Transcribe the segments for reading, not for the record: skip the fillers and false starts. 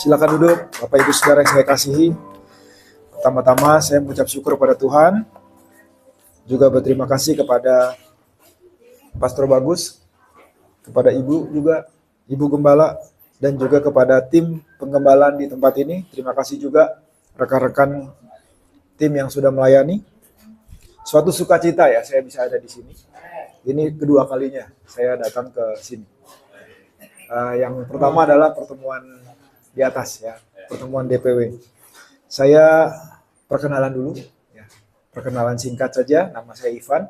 Silakan duduk, Bapak Ibu Saudara yang saya kasihi. Pertama-tama saya mengucap syukur kepada Tuhan, juga berterima kasih kepada Pastor Bagus, kepada Ibu juga, Ibu Gembala, dan juga kepada tim penggembalaan di tempat ini. Terima kasih juga rekan-rekan tim yang sudah melayani. Suatu sukacita ya saya bisa ada di sini. Ini kedua kalinya saya datang ke sini. Yang pertama adalah pertemuan di atas ya, pertemuan DPW. Saya perkenalan dulu, ya. Perkenalan singkat saja. Nama saya Ivan,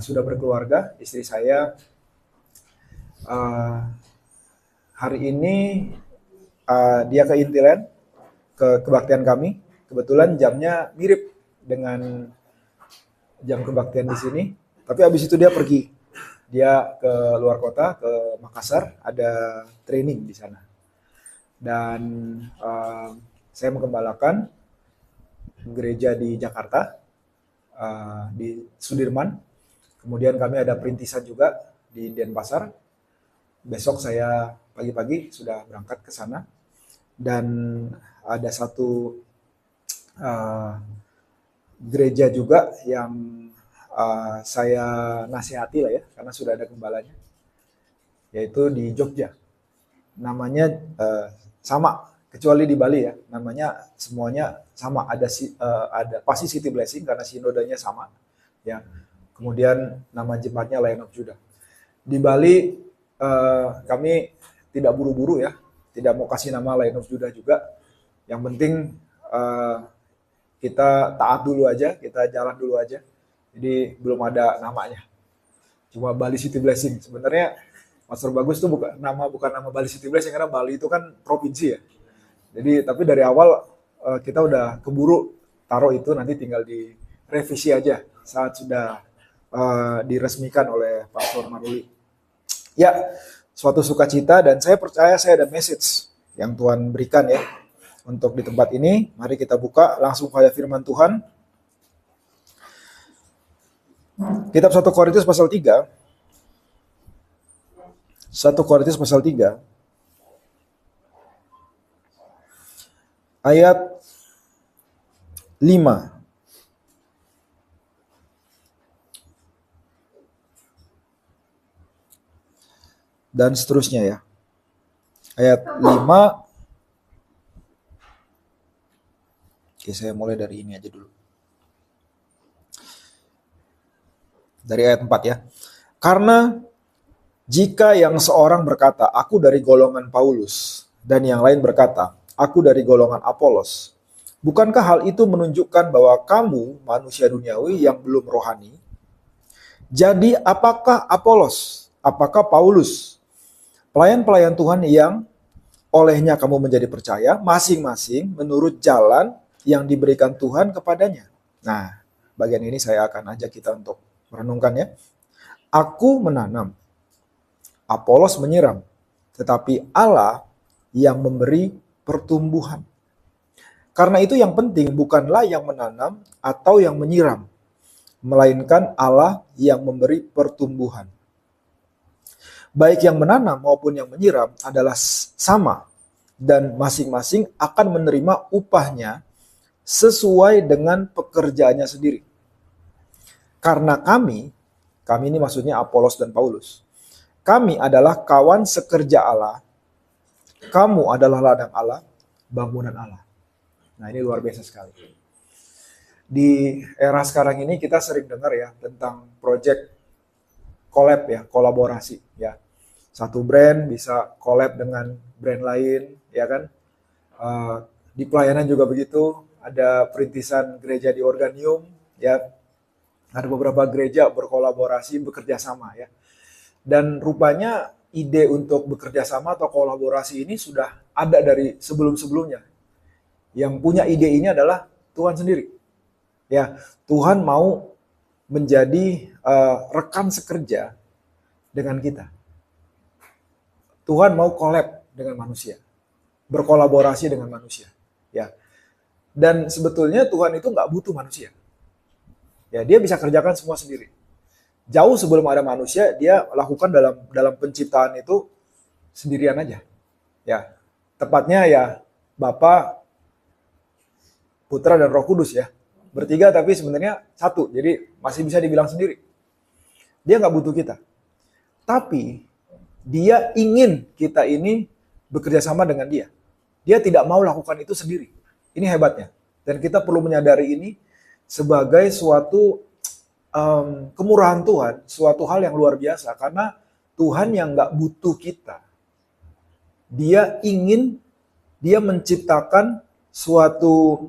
sudah berkeluarga. Istri saya hari ini dia ke Intiland, ke kebaktian kami. Kebetulan jamnya mirip dengan jam kebaktian di sini. Tapi habis itu dia pergi. Dia ke luar kota, ke Makassar, ada training di sana. Dan saya menggembalakan gereja di Jakarta, di Sudirman. Kemudian kami ada perintisan juga di Denpasar. Besok saya pagi-pagi sudah berangkat ke sana. Dan ada satu gereja juga yang saya nasihati lah ya, karena sudah ada gembalanya, yaitu di Jogja. Namanya sama, kecuali di Bali ya, namanya semuanya sama, ada pasti City Blessing karena sinodenya sama ya. Kemudian nama jemaatnya Lion of Judah. Di Bali kami tidak buru-buru ya, tidak mau kasih nama Lion of Judah juga. Yang penting kita taat dulu aja, kita jalan dulu aja. Jadi belum ada namanya, cuma Bali City Blessing. Sebenarnya Pastor Bagus itu bukan nama Bali City Blessing, karena Bali itu kan provinsi ya. Jadi tapi dari awal kita udah keburu taruh itu, nanti tinggal direvisi aja saat sudah diresmikan oleh Pastor Maruli. Ya, suatu sukacita, dan saya percaya saya ada message yang Tuhan berikan ya untuk di tempat ini. Mari kita buka langsung pada firman Tuhan. Kitab 1 Korintus pasal 3. 1 Korintus pasal 3 ayat 5. Dan seterusnya ya. Ayat 5. Oke, saya mulai dari ini aja dulu. Dari ayat 4 ya. Karena jika yang seorang berkata, aku dari golongan Paulus, dan yang lain berkata, aku dari golongan Apolos, bukankah hal itu menunjukkan bahwa kamu manusia duniawi yang belum rohani? Jadi apakah Apolos? Apakah Paulus? Pelayan-pelayan Tuhan yang olehnya kamu menjadi percaya, masing-masing menurut jalan yang diberikan Tuhan kepadanya. Nah, bagian ini saya akan ajak kita untuk merenungkan ya. Aku menanam, Apolos menyiram, tetapi Allah yang memberi pertumbuhan. Karena itu yang penting bukanlah yang menanam atau yang menyiram, melainkan Allah yang memberi pertumbuhan. Baik yang menanam maupun yang menyiram adalah sama, dan masing-masing akan menerima upahnya sesuai dengan pekerjaannya sendiri. Karena kami ini maksudnya Apolos dan Paulus, kami adalah kawan sekerja Allah, kamu adalah ladang Allah, bangunan Allah. Nah, ini luar biasa sekali. Di era sekarang ini kita sering dengar ya tentang project collab ya, kolaborasi ya. Satu brand bisa collab dengan brand lain ya kan. Di pelayanan juga begitu, ada perintisan gereja di Organium ya. Ada beberapa gereja berkolaborasi, bekerja sama ya. Dan rupanya ide untuk bekerja sama atau kolaborasi ini sudah ada dari sebelum-sebelumnya. Yang punya ide ini adalah Tuhan sendiri. Ya, Tuhan mau menjadi rekan sekerja dengan kita. Tuhan mau collab dengan manusia, berkolaborasi dengan manusia. Ya, dan sebetulnya Tuhan itu nggak butuh manusia. Ya, dia bisa kerjakan semua sendiri. Jauh sebelum ada manusia, dia lakukan dalam penciptaan itu sendirian aja. Ya, Tepatnya ya Bapa, Putra, dan Roh Kudus ya. Bertiga tapi sebenarnya satu, jadi masih bisa dibilang sendiri. Dia nggak butuh kita. Tapi dia ingin kita ini bekerja sama dengan dia. Dia tidak mau lakukan itu sendiri. Ini hebatnya. Dan kita perlu menyadari ini sebagai suatu kemurahan Tuhan, suatu hal yang luar biasa. Karena Tuhan yang nggak butuh kita. Dia menciptakan suatu,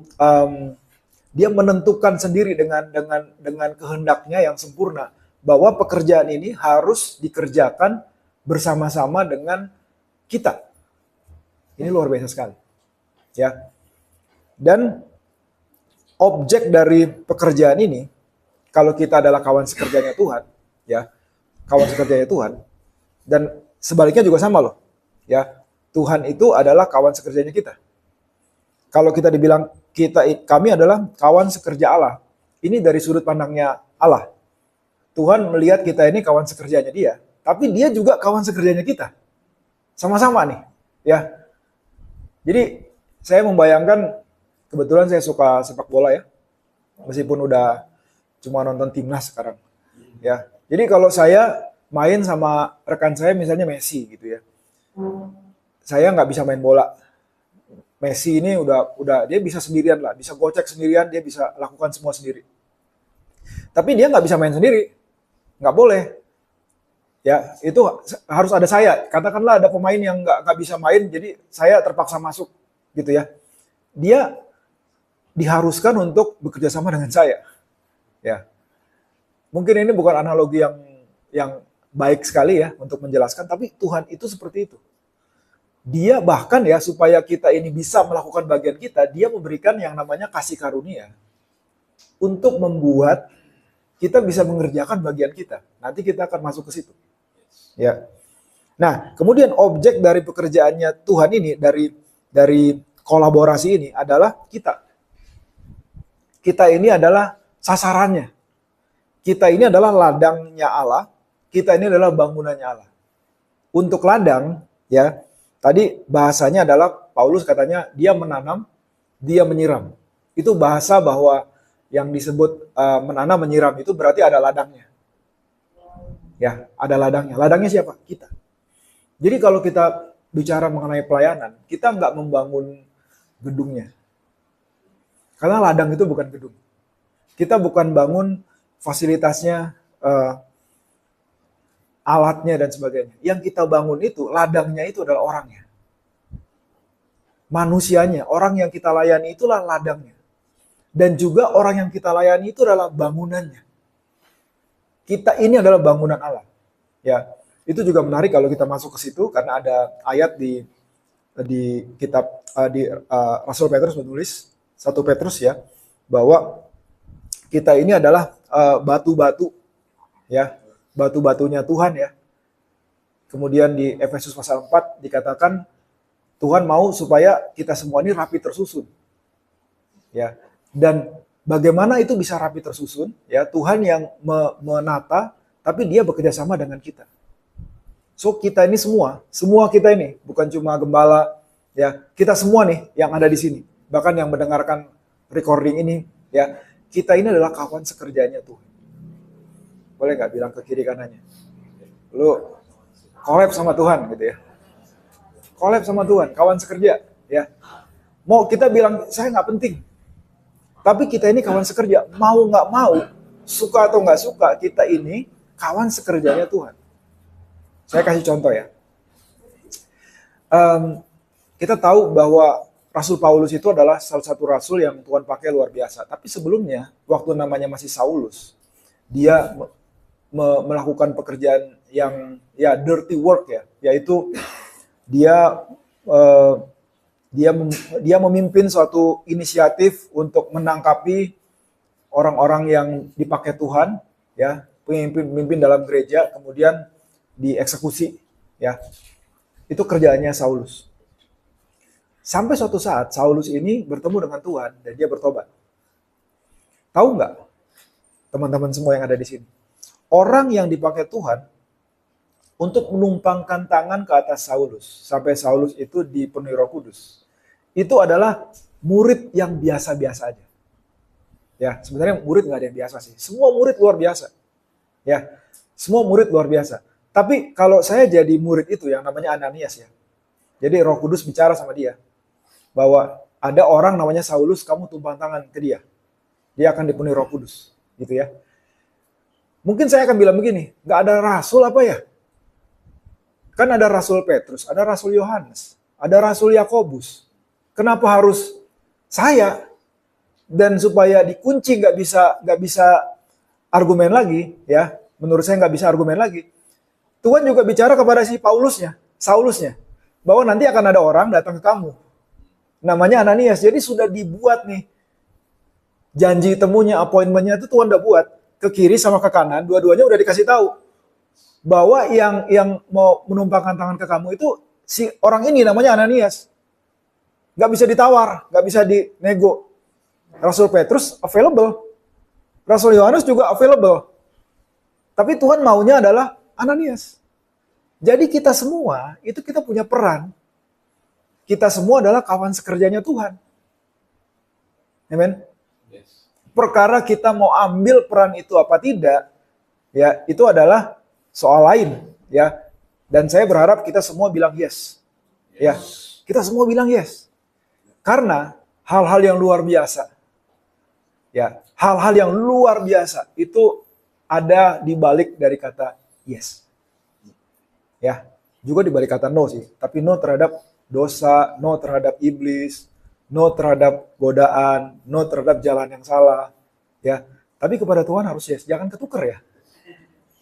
dia menentukan sendiri dengan kehendaknya yang sempurna bahwa pekerjaan ini harus dikerjakan bersama-sama dengan kita. Ini luar biasa sekali. Ya. Dan objek dari pekerjaan ini, kalau kita adalah kawan sekerjanya Tuhan, ya, kawan sekerjanya Tuhan, dan sebaliknya juga sama loh. Ya, Tuhan itu adalah kawan sekerjanya kita. Kalau kita dibilang kami adalah kawan sekerja Allah, ini dari sudut pandangnya Allah. Tuhan melihat kita ini kawan sekerjanya dia, tapi dia juga kawan sekerjanya kita. Sama-sama nih, ya. Jadi saya membayangkan, kebetulan saya suka sepak bola ya, meskipun udah cuma nonton timnas sekarang, ya. Jadi kalau saya main sama rekan saya, misalnya Messi gitu ya, saya nggak bisa main bola. Messi ini udah dia bisa sendirian lah, bisa gocek sendirian, dia bisa lakukan semua sendiri. Tapi dia nggak bisa main sendiri. Nggak boleh. Ya, itu harus ada saya. Katakanlah ada pemain yang nggak bisa main, jadi saya terpaksa masuk, gitu ya. Dia diharuskan untuk bekerja sama dengan saya. Ya, mungkin ini bukan analogi yang baik sekali ya untuk menjelaskan, tapi Tuhan itu seperti itu. Dia bahkan ya supaya kita ini bisa melakukan bagian kita, dia memberikan yang namanya kasih karunia untuk membuat kita bisa mengerjakan bagian kita. Nanti kita akan masuk ke situ. Ya. Nah, kemudian objek dari pekerjaannya Tuhan ini, dari kolaborasi ini adalah kita. Kita ini adalah sasarannya. Kita ini adalah ladangnya Allah. Kita ini adalah bangunannya Allah. Untuk ladang, ya, tadi bahasanya adalah Paulus katanya dia menanam, dia menyiram. Itu bahasa bahwa yang disebut menanam, menyiram itu berarti ada ladangnya. Ya, ada ladangnya. Ladangnya siapa? Kita. Jadi kalau kita bicara mengenai pelayanan, kita nggak membangun gedungnya. Karena ladang itu bukan gedung. Kita bukan bangun fasilitasnya, alatnya dan sebagainya. Yang kita bangun itu, ladangnya itu adalah orangnya. Manusianya, orang yang kita layani itulah ladangnya. Dan juga orang yang kita layani itu adalah bangunannya. Kita ini adalah bangunan Allah. Ya, itu juga menarik kalau kita masuk ke situ karena ada ayat di kitab Rasul Petrus menulis 1 Petrus ya, bahwa kita ini adalah batu-batu ya, batu-batunya Tuhan ya. Kemudian di Efesus pasal 4 dikatakan Tuhan mau supaya kita semua ini rapi tersusun. Ya. Dan bagaimana itu bisa rapi tersusun? Ya, Tuhan yang menata, tapi dia bekerja sama dengan kita. So kita ini semua kita ini, bukan cuma gembala, ya, kita semua nih yang ada di sini, bahkan yang mendengarkan recording ini, ya, kita ini adalah kawan sekerjanya Tuhan. Boleh nggak bilang ke kiri kanannya? Lu collab sama Tuhan gitu ya. Collab sama Tuhan, kawan sekerja, ya. Mau kita bilang saya nggak penting. Tapi kita ini kawan sekerja, mau nggak mau, suka atau nggak suka, kita ini kawan sekerjanya Tuhan. Saya kasih contoh ya. Kita tahu bahwa Rasul Paulus itu adalah salah satu rasul yang Tuhan pakai luar biasa. Tapi sebelumnya, waktu namanya masih Saulus, dia melakukan pekerjaan yang ya dirty work ya, yaitu dia memimpin suatu inisiatif untuk menangkapi orang-orang yang dipakai Tuhan, ya, pemimpin dalam gereja, kemudian dieksekusi, ya. Itu kerjaannya Saulus. Sampai suatu saat Saulus ini bertemu dengan Tuhan dan dia bertobat. Tahu nggak, teman-teman semua yang ada di sini? Orang yang dipakai Tuhan untuk menumpangkan tangan ke atas Saulus sampai Saulus itu dipenuhi Roh Kudus. Itu adalah murid yang biasa-biasa aja. Ya, sebenarnya murid nggak ada yang biasa sih. Semua murid luar biasa. Ya, semua murid luar biasa. Tapi kalau saya jadi murid itu yang namanya Ananias ya. Jadi Roh Kudus bicara sama dia bahwa ada orang namanya Saulus, kamu tumpang tangan ke dia. Dia akan dipenuhi Roh Kudus, gitu ya. Mungkin saya akan bilang begini, nggak ada rasul apa ya? Kan ada Rasul Petrus, ada Rasul Yohanes, ada Rasul Yakobus. Kenapa harus saya? Dan supaya dikunci nggak bisa argumen lagi, ya. Menurut saya nggak bisa argumen lagi. Tuhan juga bicara kepada si Saulusnya, bahwa nanti akan ada orang datang ke kamu. Namanya Ananias. Jadi sudah dibuat nih janji temunya, appointmentnya itu Tuhan udah buat ke kiri sama ke kanan, dua-duanya udah dikasih tahu bahwa yang mau menumpangkan tangan ke kamu itu si orang ini namanya Ananias. Nggak bisa ditawar, nggak bisa dinego. Rasul Petrus available, Rasul Yohanes juga available. Tapi Tuhan maunya adalah Ananias. Jadi kita semua itu kita punya peran. Kita semua adalah kawan sekerjanya Tuhan. Amen. Perkara kita mau ambil peran itu apa tidak, ya itu adalah soal lain, ya. Dan saya berharap kita semua bilang yes. Ya, kita semua bilang yes. Karena hal-hal yang luar biasa, ya, hal-hal yang luar biasa itu ada di balik dari kata yes. Ya, juga di balik kata no sih. Tapi no terhadap dosa, no terhadap iblis, no terhadap godaan, no terhadap jalan yang salah, ya. Tapi kepada Tuhan harus yes, jangan ketukar ya.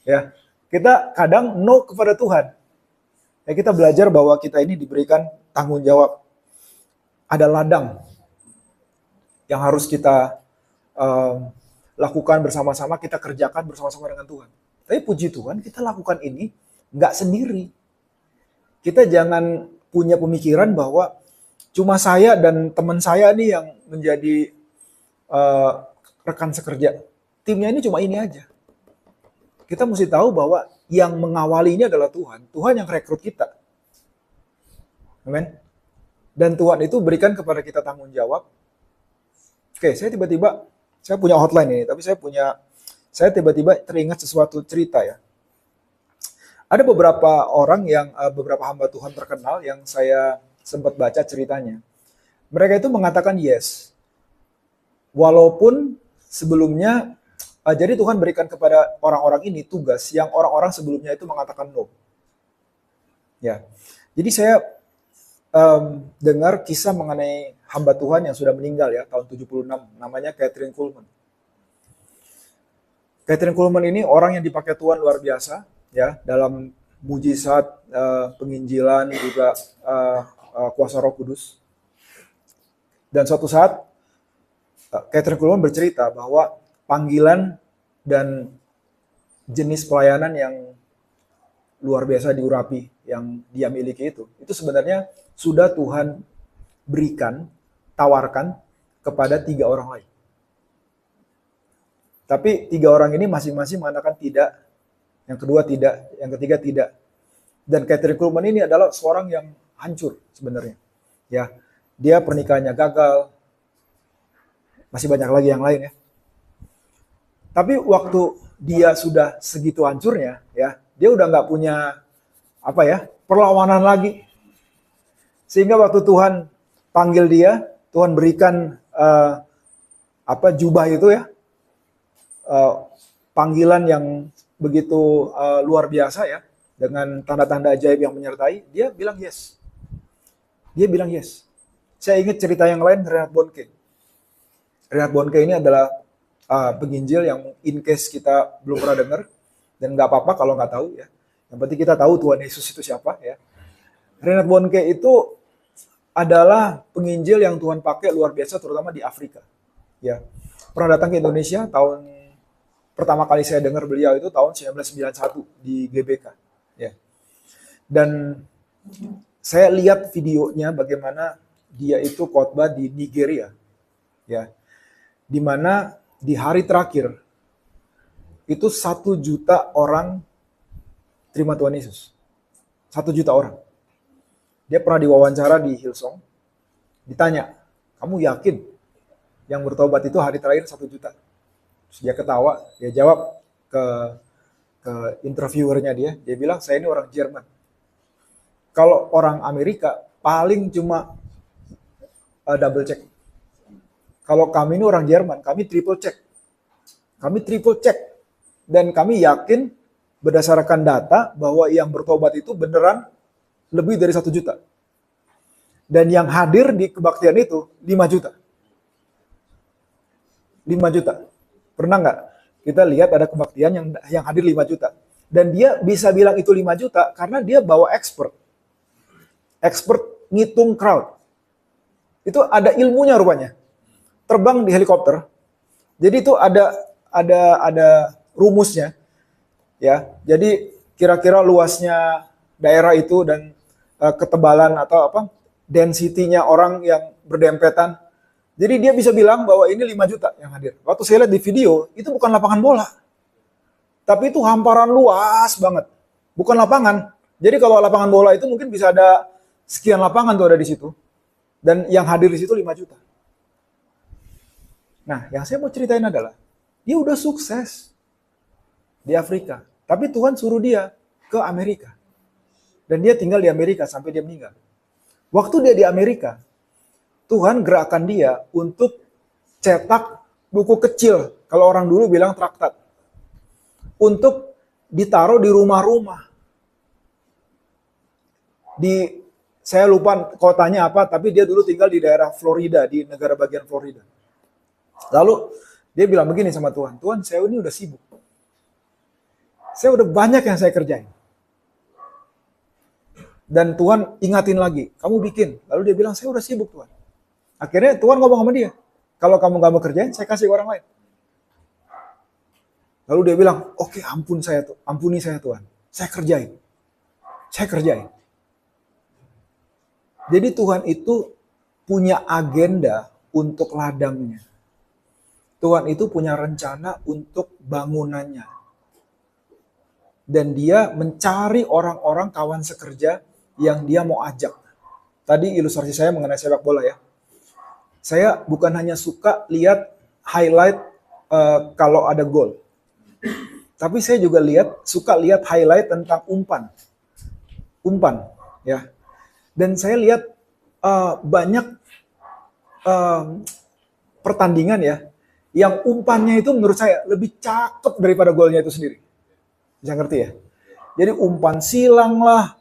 Ya, kita kadang no kepada Tuhan. Ya, kita belajar bahwa kita ini diberikan tanggung jawab. Ada ladang yang harus kita lakukan bersama-sama, kita kerjakan bersama-sama dengan Tuhan. Tapi puji Tuhan, kita lakukan ini nggak sendiri. Kita jangan punya pemikiran bahwa cuma saya dan teman saya nih yang menjadi rekan sekerja. Timnya ini cuma ini aja. Kita mesti tahu bahwa yang mengawali ini adalah Tuhan. Tuhan yang rekrut kita. Amen. Dan Tuhan itu berikan kepada kita tanggung jawab. Oke, saya punya hotline ini, tapi saya tiba-tiba teringat sesuatu cerita ya. Ada beberapa orang beberapa hamba Tuhan terkenal yang saya sempat baca ceritanya. Mereka itu mengatakan yes. Walaupun sebelumnya, jadi Tuhan berikan kepada orang-orang ini tugas yang orang-orang sebelumnya itu mengatakan no. Ya, jadi saya dengar kisah mengenai hamba Tuhan yang sudah meninggal ya, tahun 76, namanya Kathryn Kuhlman. Kathryn Kuhlman ini orang yang dipakai Tuhan luar biasa, ya, dalam mujizat, penginjilan, juga kuasa Roh Kudus. Dan suatu saat Kathryn Kuhlman bercerita bahwa panggilan dan jenis pelayanan yang luar biasa diurapi yang dia miliki itu sebenarnya sudah Tuhan berikan, tawarkan kepada 3 orang lain. Tapi 3 orang ini masing-masing mengatakan tidak, yang kedua tidak, yang ketiga tidak. Dan Kathryn Kuhlman ini adalah seorang yang hancur sebenarnya. Ya, dia pernikahannya gagal, masih banyak lagi yang lain ya. Tapi waktu dia sudah segitu hancurnya, ya, dia udah nggak punya perlawanan lagi. Sehingga waktu Tuhan panggil dia, Tuhan berikan jubah itu ya, panggilan yang begitu luar biasa ya, dengan tanda-tanda ajaib yang menyertai, dia bilang yes. Dia bilang yes. Saya ingat cerita yang lain, Reinhard Bonnke. Reinhard Bonnke ini adalah penginjil yang in case kita belum pernah dengar, dan nggak apa-apa kalau nggak tahu ya. Yang penting kita tahu Tuhan Yesus itu siapa ya. Reinhard Bonnke itu adalah penginjil yang Tuhan pakai luar biasa, terutama di Afrika. Ya, pernah datang ke Indonesia pertama kali saya dengar beliau itu tahun 1991 di GBK. Ya, dan saya lihat videonya bagaimana dia itu khotbah di Nigeria, ya, di mana di hari terakhir itu 1 juta orang terima Tuhan Yesus. 1 juta orang. Dia pernah diwawancara di Hillsong. Ditanya, kamu yakin yang bertobat itu hari terakhir 1 juta? Terus dia ketawa, dia jawab ke interviewernya dia bilang, saya ini orang Jerman. Kalau orang Amerika paling cuma double check. Kalau kami ini orang Jerman, kami triple check. Kami triple check. Dan kami yakin berdasarkan data bahwa yang bertobat itu beneran lebih dari 1 juta. Dan yang hadir di kebaktian itu 5 juta. 5 juta. Pernah nggak kita lihat ada kebaktian yang hadir 5 juta? Dan dia bisa bilang itu 5 juta karena dia bawa expert. Expert ngitung crowd. Itu ada ilmunya rupanya. Terbang di helikopter. Jadi itu ada rumusnya. Ya. Jadi kira-kira luasnya daerah itu dan ketebalan atau density-nya orang yang berdempetan. Jadi dia bisa bilang bahwa ini 5 juta yang hadir. Waktu saya lihat di video, itu bukan lapangan bola. Tapi itu hamparan luas banget. Bukan lapangan. Jadi kalau lapangan bola itu mungkin bisa ada sekian lapangan tuh ada di situ. Dan yang hadir di situ 5 juta. Nah, yang saya mau ceritain adalah, dia udah sukses di Afrika. Tapi Tuhan suruh dia ke Amerika. Dan dia tinggal di Amerika sampai dia meninggal. Waktu dia di Amerika, Tuhan gerakkan dia untuk cetak buku kecil. Kalau orang dulu bilang traktat. Untuk ditaruh di rumah-rumah. Saya lupa kotanya apa, tapi dia dulu tinggal di daerah Florida, di negara bagian Florida. Lalu dia bilang begini sama Tuhan, Tuhan saya ini udah sibuk. Saya udah banyak yang saya kerjain. Dan Tuhan ingatin lagi, kamu bikin. Lalu dia bilang, saya udah sibuk Tuhan. Akhirnya Tuhan ngomong sama dia, kalau kamu gak mau kerjain, saya kasih ke orang lain. Lalu dia bilang, oke, ampuni saya Tuhan. Saya kerjain. Jadi Tuhan itu punya agenda untuk ladangnya. Tuhan itu punya rencana untuk bangunannya. Dan dia mencari orang-orang kawan sekerja yang dia mau ajak. Tadi ilustrasi saya mengenai sepak bola ya. Saya bukan hanya suka lihat highlight kalau ada gol. Tapi saya juga suka lihat highlight tentang umpan. Umpan, ya. Dan saya lihat banyak pertandingan ya, yang umpannya itu menurut saya lebih cakep daripada golnya itu sendiri. Bisa ngerti ya? Jadi umpan silang lah,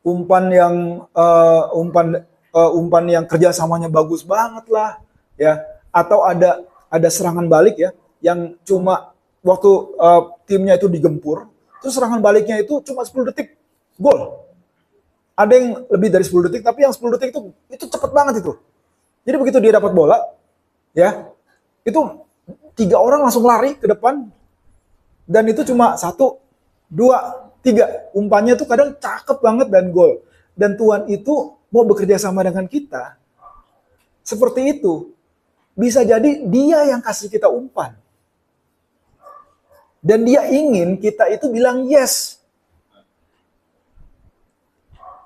umpan yang kerjasamanya bagus banget lah, ya. Atau ada serangan balik ya, yang cuma waktu timnya itu digempur, terus serangan baliknya itu cuma 10 detik, gol. Ada yang lebih dari 10 detik, tapi yang 10 detik itu cepet banget itu. Jadi begitu dia dapat bola, ya, itu 3 orang langsung lari ke depan, dan itu cuma 1, 2, 3. Umpannya tuh kadang cakep banget dan gol. Dan Tuhan itu mau bekerja sama dengan kita, seperti itu. Bisa jadi dia yang kasih kita umpan. Dan dia ingin kita itu bilang yes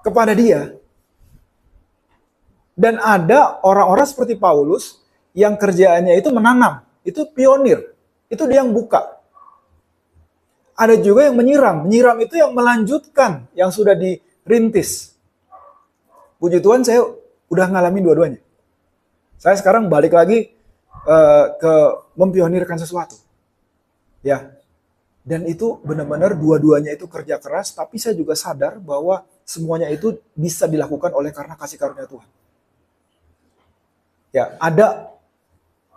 kepada dia. Dan ada orang-orang seperti Paulus yang kerjaannya itu menanam, itu pionir, itu dia yang buka. Ada juga yang menyiram itu yang melanjutkan yang sudah dirintis. Puji Tuhan saya udah ngalamin dua-duanya. Saya sekarang balik lagi ke mempionirkan sesuatu. Ya. Dan itu benar-benar dua-duanya itu kerja keras, tapi saya juga sadar bahwa semuanya itu bisa dilakukan oleh karena kasih karunia Tuhan. Ya, ada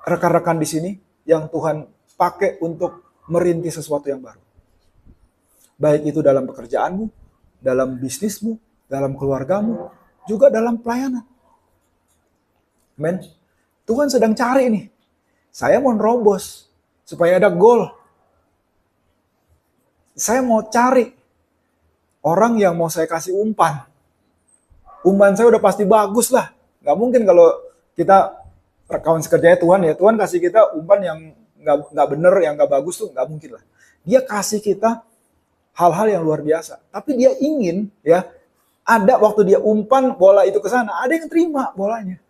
rekan-rekan di sini yang Tuhan pakai untuk merintis sesuatu yang baru. Baik itu dalam pekerjaanmu, dalam bisnismu, dalam keluargamu, juga dalam pelayanan. Amen. Tuhan sedang cari nih. Saya mau nerobos supaya ada gol. Saya mau cari orang yang mau saya kasih umpan. Umpan saya udah pasti bagus lah. Gak mungkin kalau kita kawan sekerjanya Tuhan ya, Tuhan kasih kita umpan yang gak bener, yang gak bagus tuh gak mungkin lah. Dia kasih kita hal-hal yang luar biasa. Tapi dia ingin, ya, ada waktu dia umpan bola itu ke sana, ada yang terima bolanya.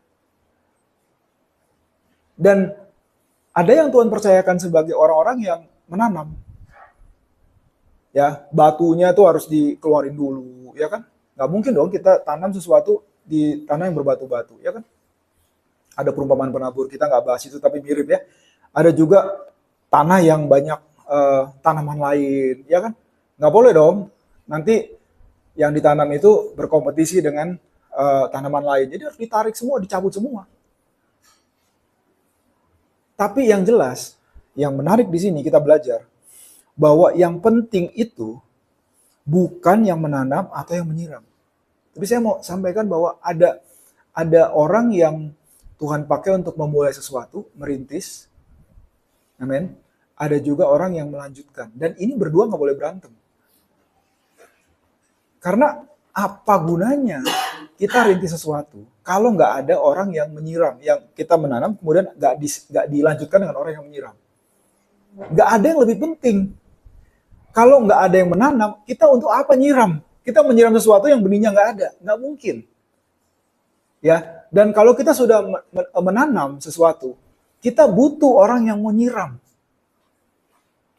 Dan ada yang Tuhan percayakan sebagai orang-orang yang menanam. Ya, batunya tuh harus dikeluarin dulu, ya kan? Nggak mungkin dong kita tanam sesuatu di tanah yang berbatu-batu, ya kan? Ada perumpamaan penabur, kita nggak bahas itu tapi mirip ya. Ada juga tanah yang banyak tanaman lain, ya kan? Nggak boleh dong. Nanti yang ditanam itu berkompetisi dengan tanaman lain. Jadi harus ditarik semua, dicabut semua. Tapi yang jelas, yang menarik di sini kita belajar bahwa yang penting itu bukan yang menanam atau yang menyiram. Tapi saya mau sampaikan bahwa ada orang yang Tuhan pakai untuk memulai sesuatu, merintis. Amin. Ada juga orang yang melanjutkan. Dan ini berdua nggak boleh berantem. Karena apa gunanya kita rintis sesuatu kalau nggak ada orang yang menyiram, yang kita menanam kemudian nggak dilanjutkan dengan orang yang menyiram. Nggak ada yang lebih penting. Kalau nggak ada yang menanam, kita untuk apa nyiram? Kita menyiram sesuatu yang benihnya nggak ada, nggak mungkin. Ya, dan kalau kita sudah menanam sesuatu, kita butuh orang yang mau nyiram.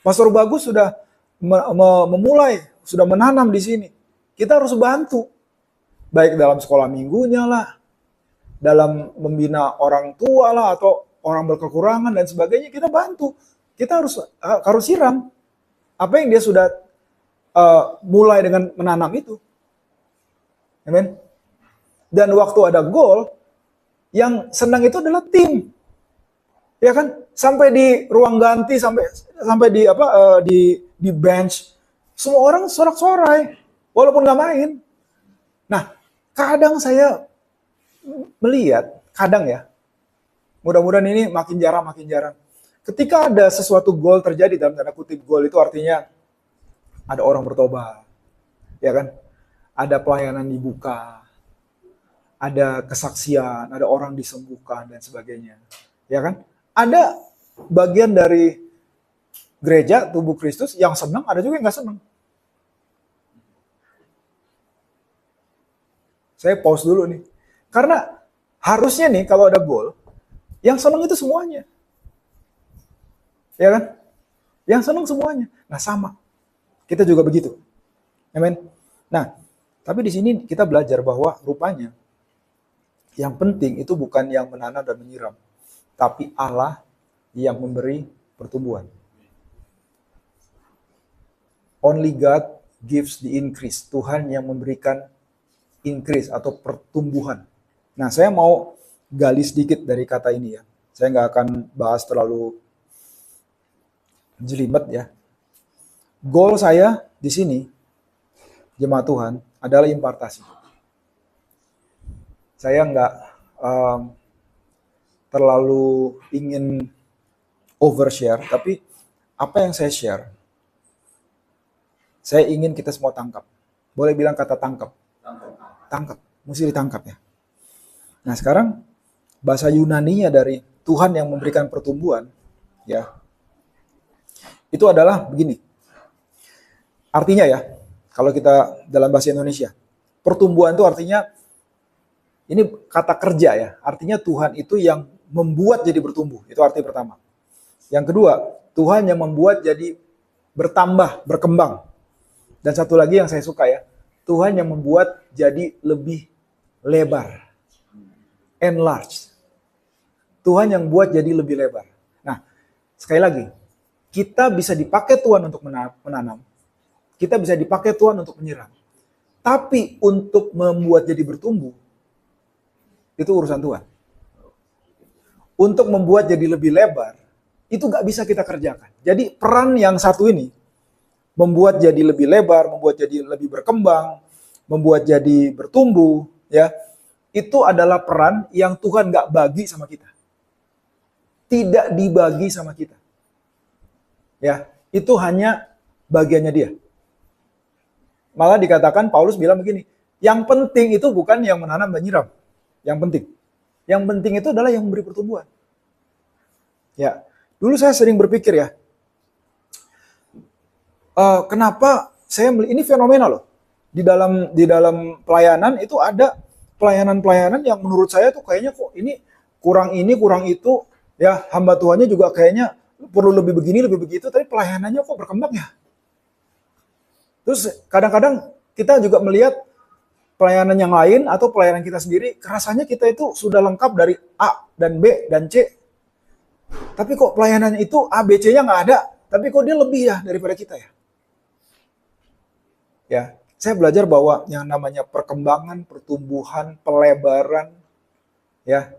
Pastor Bagus sudah memulai, sudah menanam di sini. Kita harus bantu. Baik dalam sekolah minggunya lah, dalam membina orang tua lah, atau orang berkekurangan dan sebagainya, kita bantu. Kita harus siram. Apa yang dia sudah mulai dengan menanam itu. Amin. Dan waktu ada gol, yang senang itu adalah tim. Ya kan? Sampai di ruang ganti, sampai di bench, semua orang sorak-sorai walaupun nggak main. Nah, kadang saya melihat, kadang ya, mudah-mudahan ini makin jarang. Ketika ada sesuatu gol terjadi, dalam tanda kutip gol itu artinya ada orang bertobat, ya kan? Ada pelayanan dibuka, ada kesaksian, ada orang disembuhkan dan sebagainya, ya kan? Ada bagian dari gereja tubuh Kristus yang senang, ada juga yang nggak senang. Saya pause dulu nih, karena harusnya nih kalau ada gol, yang senang itu semuanya. Ya kan? Yang senang semuanya. Nah, sama. Kita juga begitu. Amin. Nah, tapi di sini kita belajar bahwa rupanya yang penting itu bukan yang menanam dan menyiram, tapi Allah yang memberi pertumbuhan. Only God gives the increase. Tuhan yang memberikan increase atau pertumbuhan. Nah, saya mau gali sedikit dari kata ini ya. Saya nggak akan bahas terlalu jelimet ya. Goal saya di sini, jemaat Tuhan, adalah impartasi. Saya nggak terlalu ingin overshare, tapi apa yang saya share, saya ingin kita semua tangkap. Boleh bilang kata tangkap? Tangkap, mesti ditangkap ya. Nah sekarang bahasa Yunaninya dari Tuhan yang memberikan pertumbuhan, ya, itu adalah begini. Artinya ya, kalau kita dalam bahasa Indonesia, pertumbuhan itu artinya, ini kata kerja ya, artinya Tuhan itu yang membuat jadi bertumbuh, itu arti pertama. Yang kedua, Tuhan yang membuat jadi bertambah, berkembang. Dan satu lagi yang saya suka ya, Tuhan yang membuat jadi lebih lebar, enlarge. Tuhan yang buat jadi lebih lebar. Nah, sekali lagi, kita bisa dipakai Tuhan untuk menanam, kita bisa dipakai Tuhan untuk menyiram. Tapi untuk membuat jadi bertumbuh, itu urusan Tuhan. Untuk membuat jadi lebih lebar, itu gak bisa kita kerjakan. Jadi peran yang satu ini, membuat jadi lebih lebar, membuat jadi lebih berkembang, membuat jadi bertumbuh, ya, itu adalah peran yang Tuhan gak bagi sama kita. Tidak dibagi sama kita. Ya, itu hanya bagiannya dia. Malah dikatakan Paulus bilang begini, yang penting itu bukan yang menanam dan nyiram. Yang penting. Yang penting itu adalah yang memberi pertumbuhan. Ya, dulu saya sering berpikir ya, kenapa ini fenomena loh. Di dalam pelayanan itu ada pelayanan-pelayanan yang menurut saya tuh kayaknya kok ini kurang itu ya, hamba Tuhannya juga kayaknya perlu lebih begini lebih begitu, tapi pelayanannya kok berkembang ya. Terus kadang-kadang kita juga melihat pelayanan yang lain atau pelayanan kita sendiri, rasanya kita itu sudah lengkap dari A dan B dan C. Tapi kok pelayanan itu A, B, C-nya nggak ada, tapi kok dia lebih ya daripada kita ya. Ya, saya belajar bahwa yang namanya perkembangan, pertumbuhan, pelebaran, ya,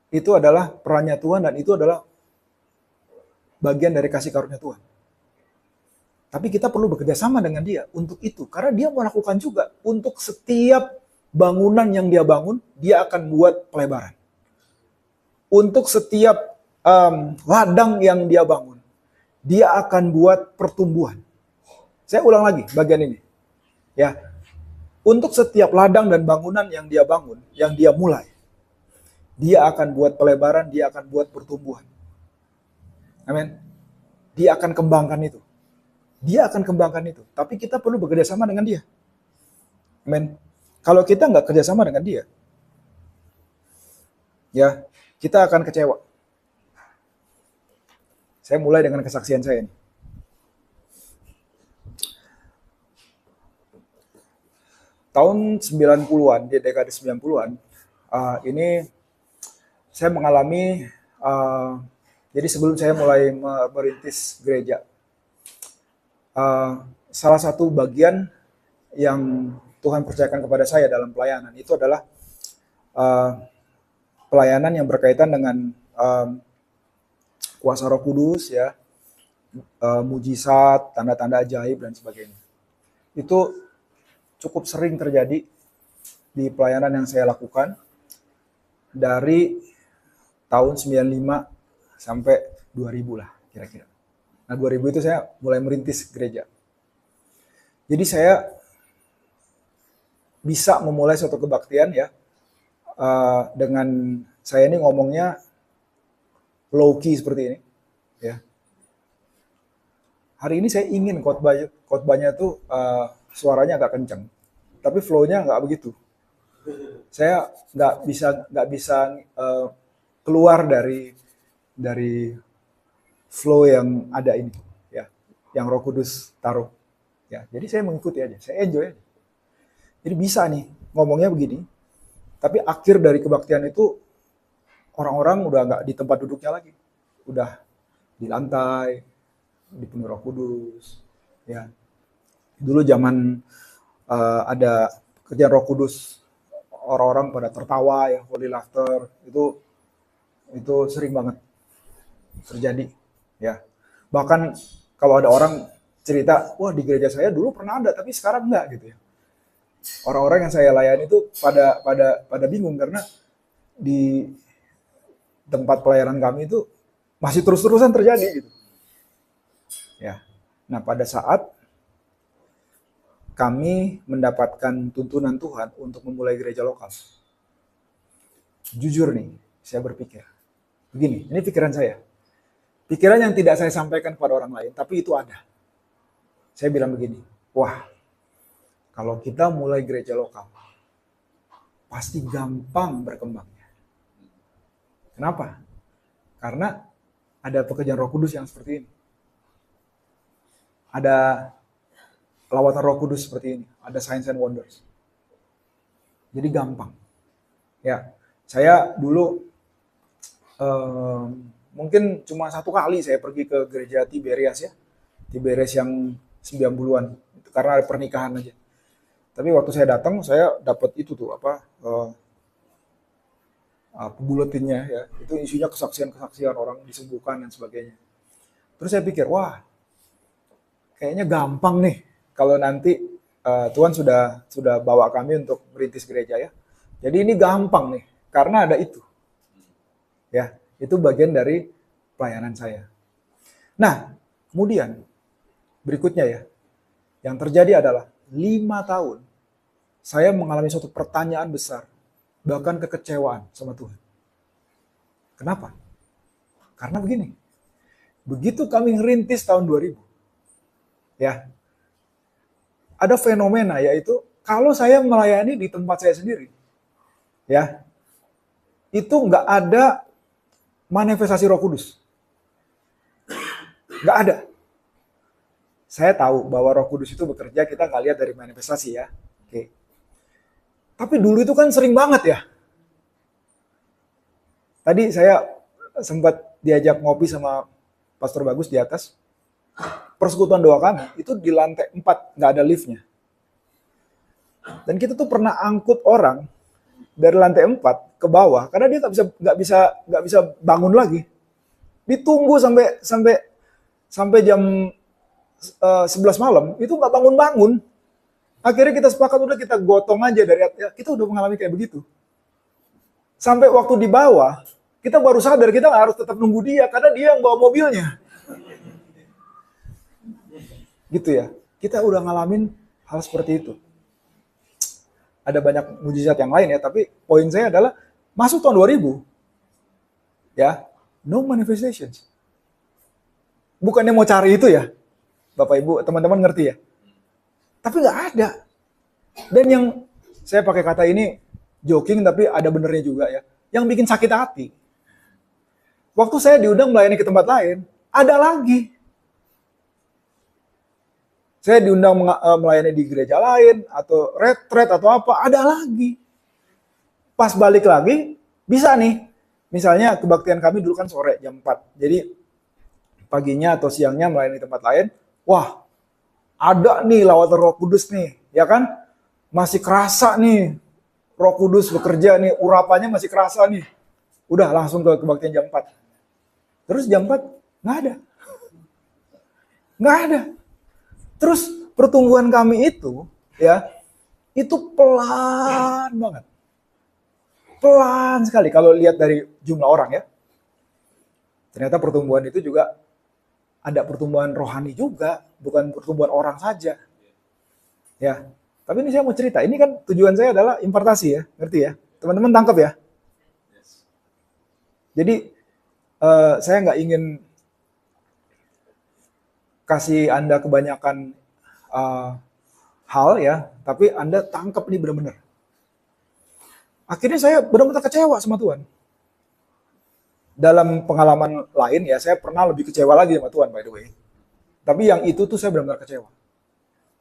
itu adalah perannya Tuhan dan itu adalah bagian dari kasih karunia Tuhan. Tapi kita perlu bekerja sama dengan dia untuk itu. Karena dia melakukan juga untuk setiap bangunan yang dia bangun, dia akan buat pelebaran. Untuk setiap ladang yang dia bangun, dia akan buat pertumbuhan. Saya ulang lagi bagian ini. Ya, untuk setiap ladang dan bangunan yang dia bangun, yang dia mulai, dia akan buat pelebaran, dia akan buat pertumbuhan. Amin. Dia akan kembangkan itu. Dia akan kembangkan itu. Tapi kita perlu bekerja sama dengan dia. Amin. Kalau kita nggak kerja sama dengan dia, ya kita akan kecewa. Saya mulai dengan kesaksian saya nih. Tahun 90-an, di dekade 90-an, ini saya mengalami, jadi sebelum saya mulai merintis gereja, salah satu bagian yang Tuhan percayakan kepada saya dalam pelayanan itu adalah pelayanan yang berkaitan dengan kuasa Roh Kudus, ya, mujizat, tanda-tanda ajaib dan sebagainya. Itu cukup sering terjadi di pelayanan yang saya lakukan dari tahun 95 sampai 2000 lah kira-kira. Nah 2000 itu saya mulai merintis gereja. Jadi saya bisa memulai suatu kebaktian ya, dengan saya ini ngomongnya low key seperti ini ya. Hari ini saya ingin khotbahnya tuh suaranya agak kencang, tapi flow-nya nggak begitu. Saya nggak bisa keluar dari flow yang ada ini, ya, yang Roh Kudus taruh. Ya, jadi saya mengikuti aja, saya enjoy aja. Jadi bisa nih ngomongnya begini, tapi akhir dari kebaktian itu orang-orang udah nggak di tempat duduknya lagi, udah di lantai, dipenuhi Roh Kudus. Ya, dulu zaman ada kerjaan Roh Kudus, orang-orang pada tertawa ya, holy laughter, itu sering banget terjadi ya. Bahkan kalau ada orang cerita, wah di gereja saya dulu pernah ada tapi sekarang enggak gitu ya. Orang-orang yang saya layani itu pada bingung karena di tempat pelayanan kami itu masih terus-terusan terjadi gitu. Ya. Nah, pada saat kami mendapatkan tuntunan Tuhan untuk memulai gereja lokal, jujur nih, saya berpikir begini, ini pikiran saya. Pikiran yang tidak saya sampaikan kepada orang lain, tapi itu ada. Saya bilang begini, wah, kalau kita mulai gereja lokal, pasti gampang berkembangnya. Kenapa? Karena ada pekerjaan Roh Kudus yang seperti ini. Ada lawatan Roh Kudus seperti ini, ada signs and wonders. Jadi gampang. Ya, saya dulu mungkin cuma satu kali saya pergi ke gereja Tiberias ya. Tiberias yang 90-an. Itu karena ada pernikahan aja. Tapi waktu saya datang, saya dapat itu tuh buletinnya ya. Itu isinya kesaksian-kesaksian orang disembuhkan dan sebagainya. Terus saya pikir, wah, kayaknya gampang nih kalau nanti Tuhan sudah bawa kami untuk merintis gereja ya. Jadi ini gampang nih karena ada itu. Ya, itu bagian dari pelayanan saya. Nah, kemudian berikutnya ya, yang terjadi adalah 5 tahun saya mengalami suatu pertanyaan besar, bahkan kekecewaan sama Tuhan. Kenapa? Karena begini, begitu kami ngerintis tahun 2000, ya, ada fenomena, yaitu kalau saya melayani di tempat saya sendiri, ya, itu nggak ada manifestasi Roh Kudus. Nggak ada. Saya tahu bahwa Roh Kudus itu bekerja, kita nggak lihat dari manifestasi ya. Oke. Tapi dulu itu kan sering banget ya. Tadi saya sempat diajak ngopi sama Pastor Bagus di atas. Persekutuan doa kami itu di lantai 4, nggak ada liftnya. Dan kita tuh pernah angkut orang dari lantai 4 ke bawah karena dia nggak bisa bangun lagi. Ditunggu sampai jam 11 malam itu nggak bangun-bangun. Akhirnya kita sepakat udah kita gotong aja dari atas. Kita udah mengalami kayak begitu. Sampai waktu di bawah kita baru sadar kita nggak harus tetap nunggu dia karena dia yang bawa mobilnya. Gitu ya. Kita udah ngalamin hal seperti itu. Ada banyak mujizat yang lain ya, tapi poin saya adalah masuk tahun 2000 ya, no manifestations. Bukannya mau cari itu ya, Bapak Ibu, teman-teman ngerti ya? Tapi nggak ada. Dan yang saya pakai kata ini joking tapi ada benernya juga ya. Yang bikin sakit hati. Waktu saya diundang melayani ke tempat lain, ada lagi. Saya diundang melayani di gereja lain, atau retret, atau apa, ada lagi. Pas balik lagi, bisa nih. Misalnya kebaktian kami dulu kan sore, jam 4. Jadi paginya atau siangnya melayani di tempat lain, wah, ada nih lawatan Roh Kudus nih, ya kan? Masih kerasa nih, Roh Kudus bekerja nih, urapannya masih kerasa nih. Udah langsung ke kebaktian jam 4. Terus jam 4, nggak ada. Nggak ada. Terus pertumbuhan kami itu, ya, itu pelan banget. Pelan sekali kalau lihat dari jumlah orang ya. Ternyata pertumbuhan itu juga ada pertumbuhan rohani juga, bukan pertumbuhan orang saja. Ya. Tapi ini saya mau cerita, ini kan tujuan saya adalah impartasi ya, ngerti ya? Teman-teman tangkap ya? Jadi saya nggak ingin kasih Anda kebanyakan hal ya, tapi Anda tangkap nih benar-benar. Akhirnya saya benar-benar kecewa sama Tuhan. Dalam pengalaman lain ya, saya pernah lebih kecewa lagi sama Tuhan, by the way. Tapi yang itu tuh saya benar-benar kecewa.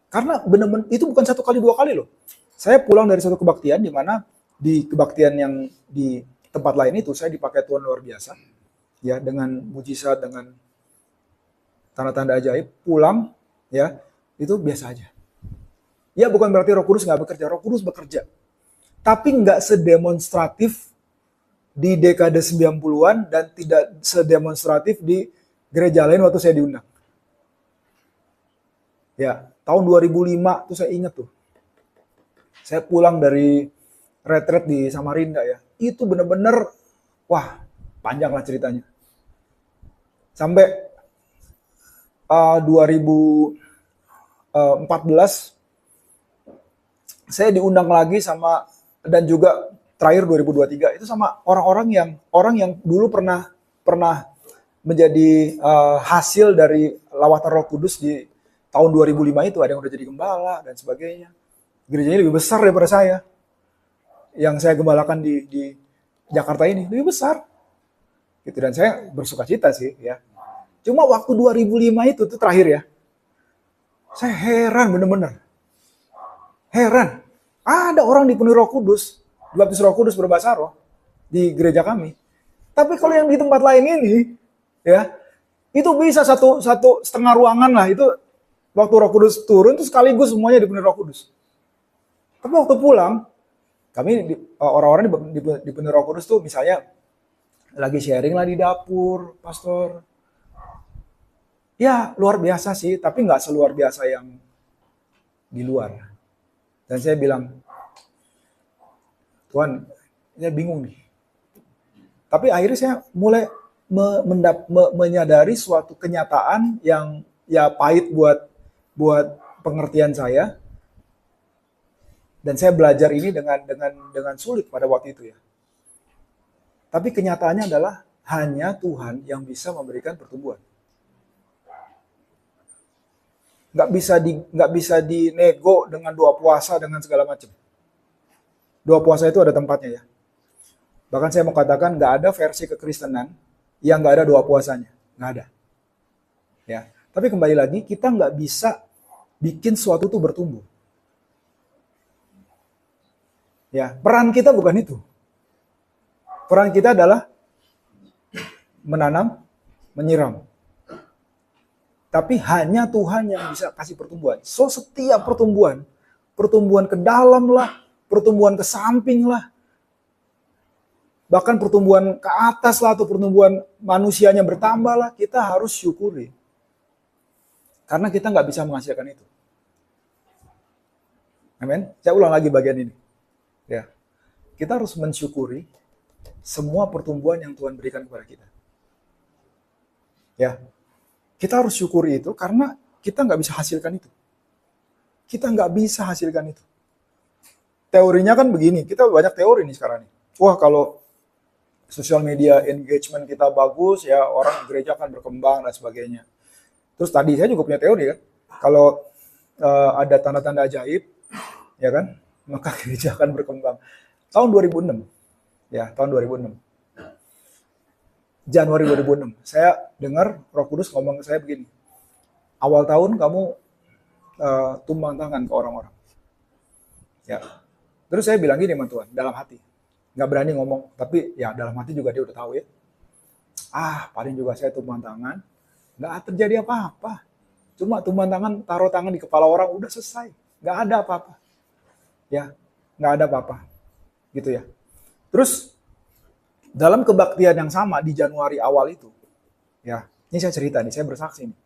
Karena benar-benar itu bukan 1 kali 2 kali loh. Saya pulang dari satu kebaktian di mana di kebaktian yang di tempat lain itu saya dipakai Tuhan luar biasa. Ya, dengan mujizat, dengan tanda-tanda ajaib, pulang ya, itu biasa aja. Ya bukan berarti Roh Kudus nggak bekerja, Roh Kudus bekerja. Tapi nggak sedemonstratif di dekade 90-an dan tidak sedemonstratif di gereja lain waktu saya diundang. Ya, tahun 2005 tuh saya ingat tuh. Saya pulang dari retret di Samarinda ya. Itu bener-bener, wah panjang lah ceritanya. Sampai 2014 saya diundang lagi sama, dan juga terakhir 2023 itu sama orang yang dulu pernah menjadi hasil dari lawatan Roh Kudus di tahun 2005 itu. Ada yang udah jadi gembala dan sebagainya. Gerejanya lebih besar daripada saya. Yang saya gembalakan di Jakarta ini lebih besar. Gitu, dan saya bersukacita sih ya. Cuma waktu 2005 itu tuh terakhir ya. Saya heran bener-bener. Heran. Ada orang dipenuhi Roh Kudus, dibaptis Roh Kudus berbahasa roh di gereja kami. Tapi kalau yang di tempat lain ini, ya, itu bisa satu setengah ruangan lah. Itu waktu Roh Kudus turun itu sekaligus semuanya dipenuhi Roh Kudus. Tapi waktu pulang, kami orang-orang dipenuhi Roh Kudus tuh misalnya lagi sharing lah di dapur, pastor. Ya luar biasa sih, tapi nggak seluar biasa yang di luar. Dan saya bilang, Tuhan, saya bingung nih. Tapi akhirnya saya mulai menyadari suatu kenyataan yang ya pahit buat pengertian saya. Dan saya belajar ini dengan sulit pada waktu itu ya. Tapi kenyataannya adalah hanya Tuhan yang bisa memberikan pertumbuhan. nggak bisa dinego dengan doa puasa dengan segala macam. Doa puasa itu ada tempatnya ya. Bahkan saya mau katakan nggak ada versi kekristenan yang nggak ada doa puasanya, nggak ada. Ya, tapi kembali lagi kita nggak bisa bikin suatu itu bertumbuh. Ya, peran kita bukan itu. Peran kita adalah menanam, menyiram. Tapi hanya Tuhan yang bisa kasih pertumbuhan. So setiap pertumbuhan ke dalam lah, pertumbuhan ke samping lah, bahkan pertumbuhan ke atas lah atau pertumbuhan manusianya bertambah lah, kita harus syukuri. Karena kita nggak bisa menghasilkan itu. Amin. Saya ulang lagi bagian ini. Ya, kita harus mensyukuri semua pertumbuhan yang Tuhan berikan kepada kita. Ya, kita harus syukuri itu karena kita nggak bisa hasilkan itu. Kita nggak bisa hasilkan itu. Teorinya kan begini, kita banyak teori nih sekarang nih. Wah, kalau sosial media engagement kita bagus, ya orang gereja akan berkembang dan sebagainya. Terus tadi saya juga punya teori kan, kalau ada tanda-tanda ajaib, ya kan, maka gereja akan berkembang. Tahun 2006, ya tahun 2006. Januari 2006, saya dengar Roh Kudus ngomong ke saya begini, awal tahun kamu tumbang tangan ke orang-orang. Ya. Terus saya bilang gini sama Tuhan, dalam hati. Nggak berani ngomong, tapi ya dalam hati juga dia udah tahu ya. Paling juga saya tumbang tangan, nggak terjadi apa-apa. Cuma tumbang tangan, taruh tangan di kepala orang, udah selesai. Nggak ada apa-apa. Ya, nggak ada apa-apa. Gitu ya. Terus, dalam kebaktian yang sama di Januari awal itu, ya, ini saya cerita nih, saya bersaksi nih.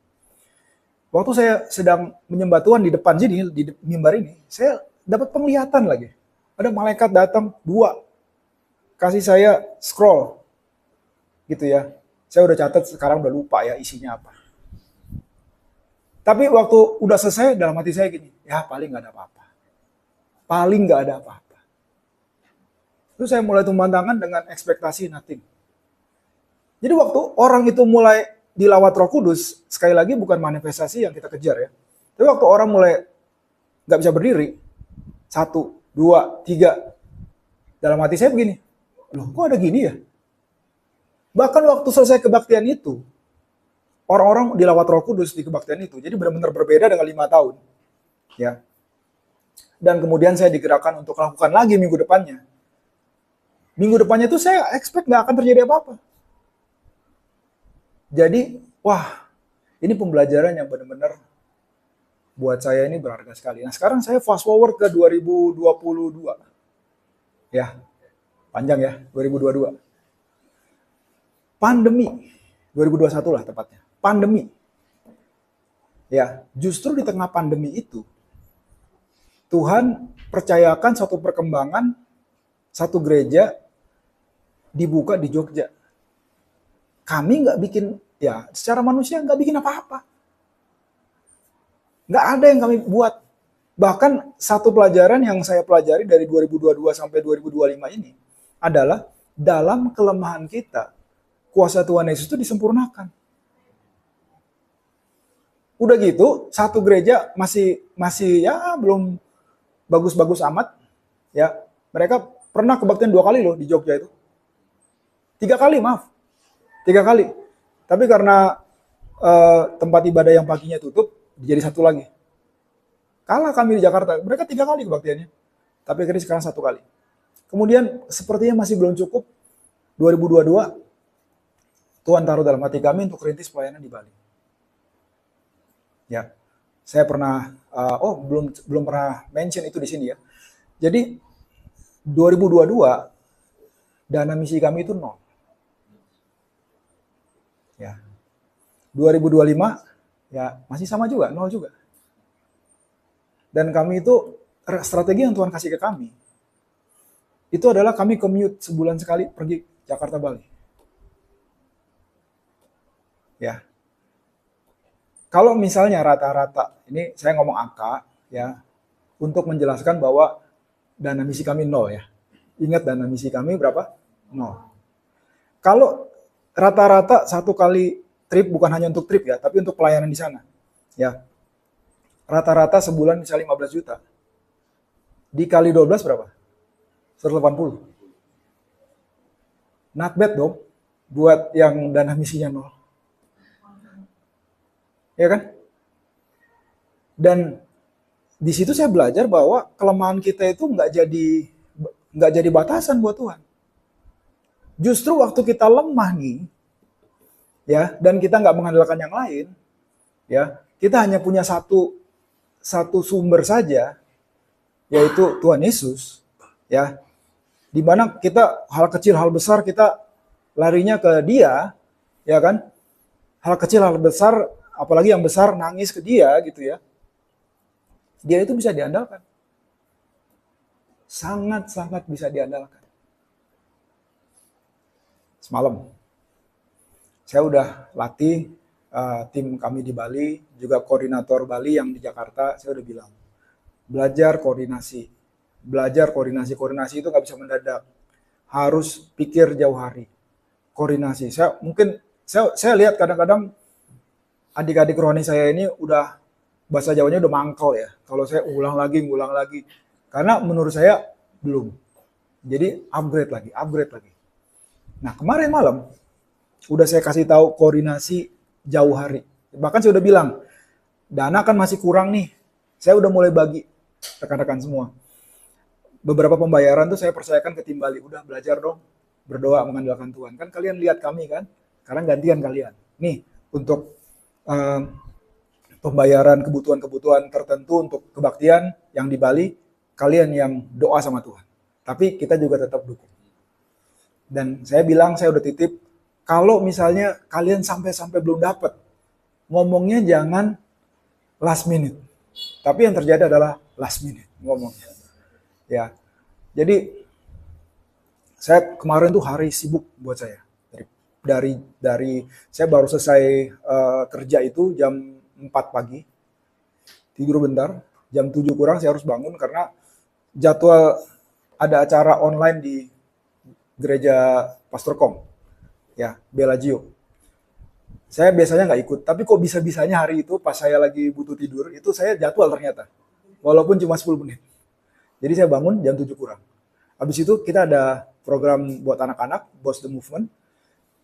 Waktu saya sedang menyembah Tuhan di depan sini, di mimbar ini, saya dapat penglihatan lagi. Ada malaikat datang, 2, kasih saya scroll, gitu ya. Saya udah catat, sekarang udah lupa ya isinya apa. Tapi waktu udah selesai, dalam hati saya gini, ya paling gak ada apa-apa. Paling gak ada apa-apa. Terus saya mulai tumbang tangan dengan ekspektasi nothing. Jadi waktu orang itu mulai dilawat Roh Kudus, sekali lagi bukan manifestasi yang kita kejar ya. Tapi waktu orang mulai gak bisa berdiri, 1, 2, 3, dalam hati saya begini, loh kok ada gini ya? Bahkan waktu selesai kebaktian itu, orang-orang dilawat Roh Kudus di kebaktian itu, jadi benar-benar berbeda dengan 5 tahun. Ya. Dan kemudian saya digerakkan untuk lakukan lagi minggu depannya. Minggu depannya itu saya expect gak akan terjadi apa-apa. Jadi, wah, ini pembelajaran yang benar-benar buat saya ini berharga sekali. Nah sekarang saya fast forward ke 2022. Ya, panjang ya, 2022. Pandemi, 2021 lah tepatnya. Pandemi. Ya, justru di tengah pandemi itu, Tuhan percayakan satu perkembangan, satu gereja dibuka di Jogja. Kami nggak bikin, ya secara manusia nggak bikin apa-apa. Nggak ada yang kami buat. Bahkan satu pelajaran yang saya pelajari dari 2022 sampai 2025 ini adalah dalam kelemahan kita, kuasa Tuhan Yesus itu disempurnakan. Udah gitu, satu gereja masih ya belum bagus-bagus amat. Ya, mereka pernah kebaktian 2 kali loh di Jogja itu. 3 kali, maaf. 3 kali. Tapi karena tempat ibadah yang paginya tutup, jadi 1 lagi. Kalah kami di Jakarta, mereka 3 kali kebaktiannya. Tapi akhirnya sekarang 1 kali. Kemudian sepertinya masih belum cukup, 2022, Tuhan taruh dalam hati kami untuk rintis pelayanan di Bali. Ya, saya pernah, belum pernah mention itu di sini ya. Jadi 2022 dana misi kami itu 0. Ya, 2025 ya masih sama juga, 0 juga. Dan kami itu strategi yang Tuhan kasih ke kami itu adalah kami commute sebulan sekali pergi Jakarta Bali. Ya. Kalau misalnya rata-rata, ini saya ngomong angka ya, untuk menjelaskan bahwa dana misi kami 0 ya. Ingat dana misi kami berapa? 0. Kalau rata-rata 1 kali trip, bukan hanya untuk trip ya, tapi untuk pelayanan di sana. Ya. Rata-rata sebulan misalnya 15 juta. Dikali 12 berapa? 180. Not bad dong buat yang dana misinya nol. Ya kan? Dan di situ saya belajar bahwa kelemahan kita itu nggak jadi batasan buat Tuhan. Justru waktu kita lemah nih, ya, dan kita nggak mengandalkan yang lain, ya, kita hanya punya satu sumber saja, yaitu Tuhan Yesus, ya, di mana kita hal kecil hal besar kita larinya ke Dia, ya kan? Hal kecil hal besar, apalagi yang besar nangis ke Dia gitu ya. Dia itu bisa diandalkan. Sangat-sangat bisa diandalkan. Semalam saya udah latih tim kami di Bali, juga koordinator Bali yang di Jakarta, saya udah bilang, belajar koordinasi. Belajar koordinasi itu nggak bisa mendadak. Harus pikir jauh hari. Koordinasi. Saya lihat kadang-kadang adik-adik rohani saya ini udah bahasa Jawanya udah mangkal ya. Kalau saya ulang lagi. Karena menurut saya belum. Jadi upgrade lagi. Nah, kemarin malam udah saya kasih tahu koordinasi jauh hari. Bahkan saya udah bilang, dana kan masih kurang nih. Saya udah mulai bagi rekan-rekan semua. Beberapa pembayaran tuh saya percayakan ke tim Bali. Udah belajar dong, berdoa mengandalkan Tuhan. Kan kalian lihat kami kan, sekarang gantian kalian. Nih, untuk pembayaran kebutuhan-kebutuhan tertentu untuk kebaktian yang di Bali, kalian yang doa sama Tuhan. Tapi kita juga tetap dukung. Dan saya bilang, saya udah titip, kalau misalnya kalian sampai belum dapat, ngomongnya jangan last minute. Tapi yang terjadi adalah last minute ngomongnya. Ya, jadi saya kemarin tuh hari sibuk buat saya. Dari saya baru selesai kerja itu jam 4 pagi, tidur bentar, jam 7 kurang saya harus bangun karena jadwal ada acara online di gereja Pastor Kong, ya, Bellagio. Saya biasanya nggak ikut, tapi kok bisa-bisanya hari itu pas saya lagi butuh tidur, itu saya jadwal ternyata, walaupun cuma 10 menit. Jadi saya bangun jam 7 kurang. Habis itu kita ada program buat anak-anak, Boss the Movement,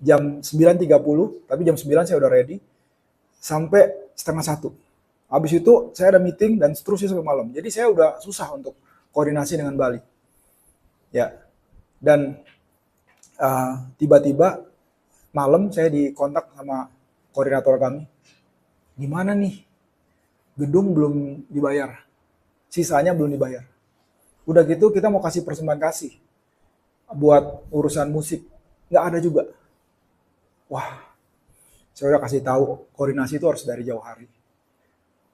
jam 9.30, tapi jam 9 saya udah ready, sampai setengah 1. Habis itu saya ada meeting dan seterusnya sampai malam. Jadi saya udah susah untuk koordinasi dengan Bali. Ya, dan tiba-tiba malam saya dikontak sama koordinator kami. Gimana nih? Gedung belum dibayar. Sisanya belum dibayar. Udah gitu kita mau kasih persembahan kasih buat urusan musik. Nggak ada juga. Wah, saya udah kasih tahu koordinasi itu harus dari jauh hari.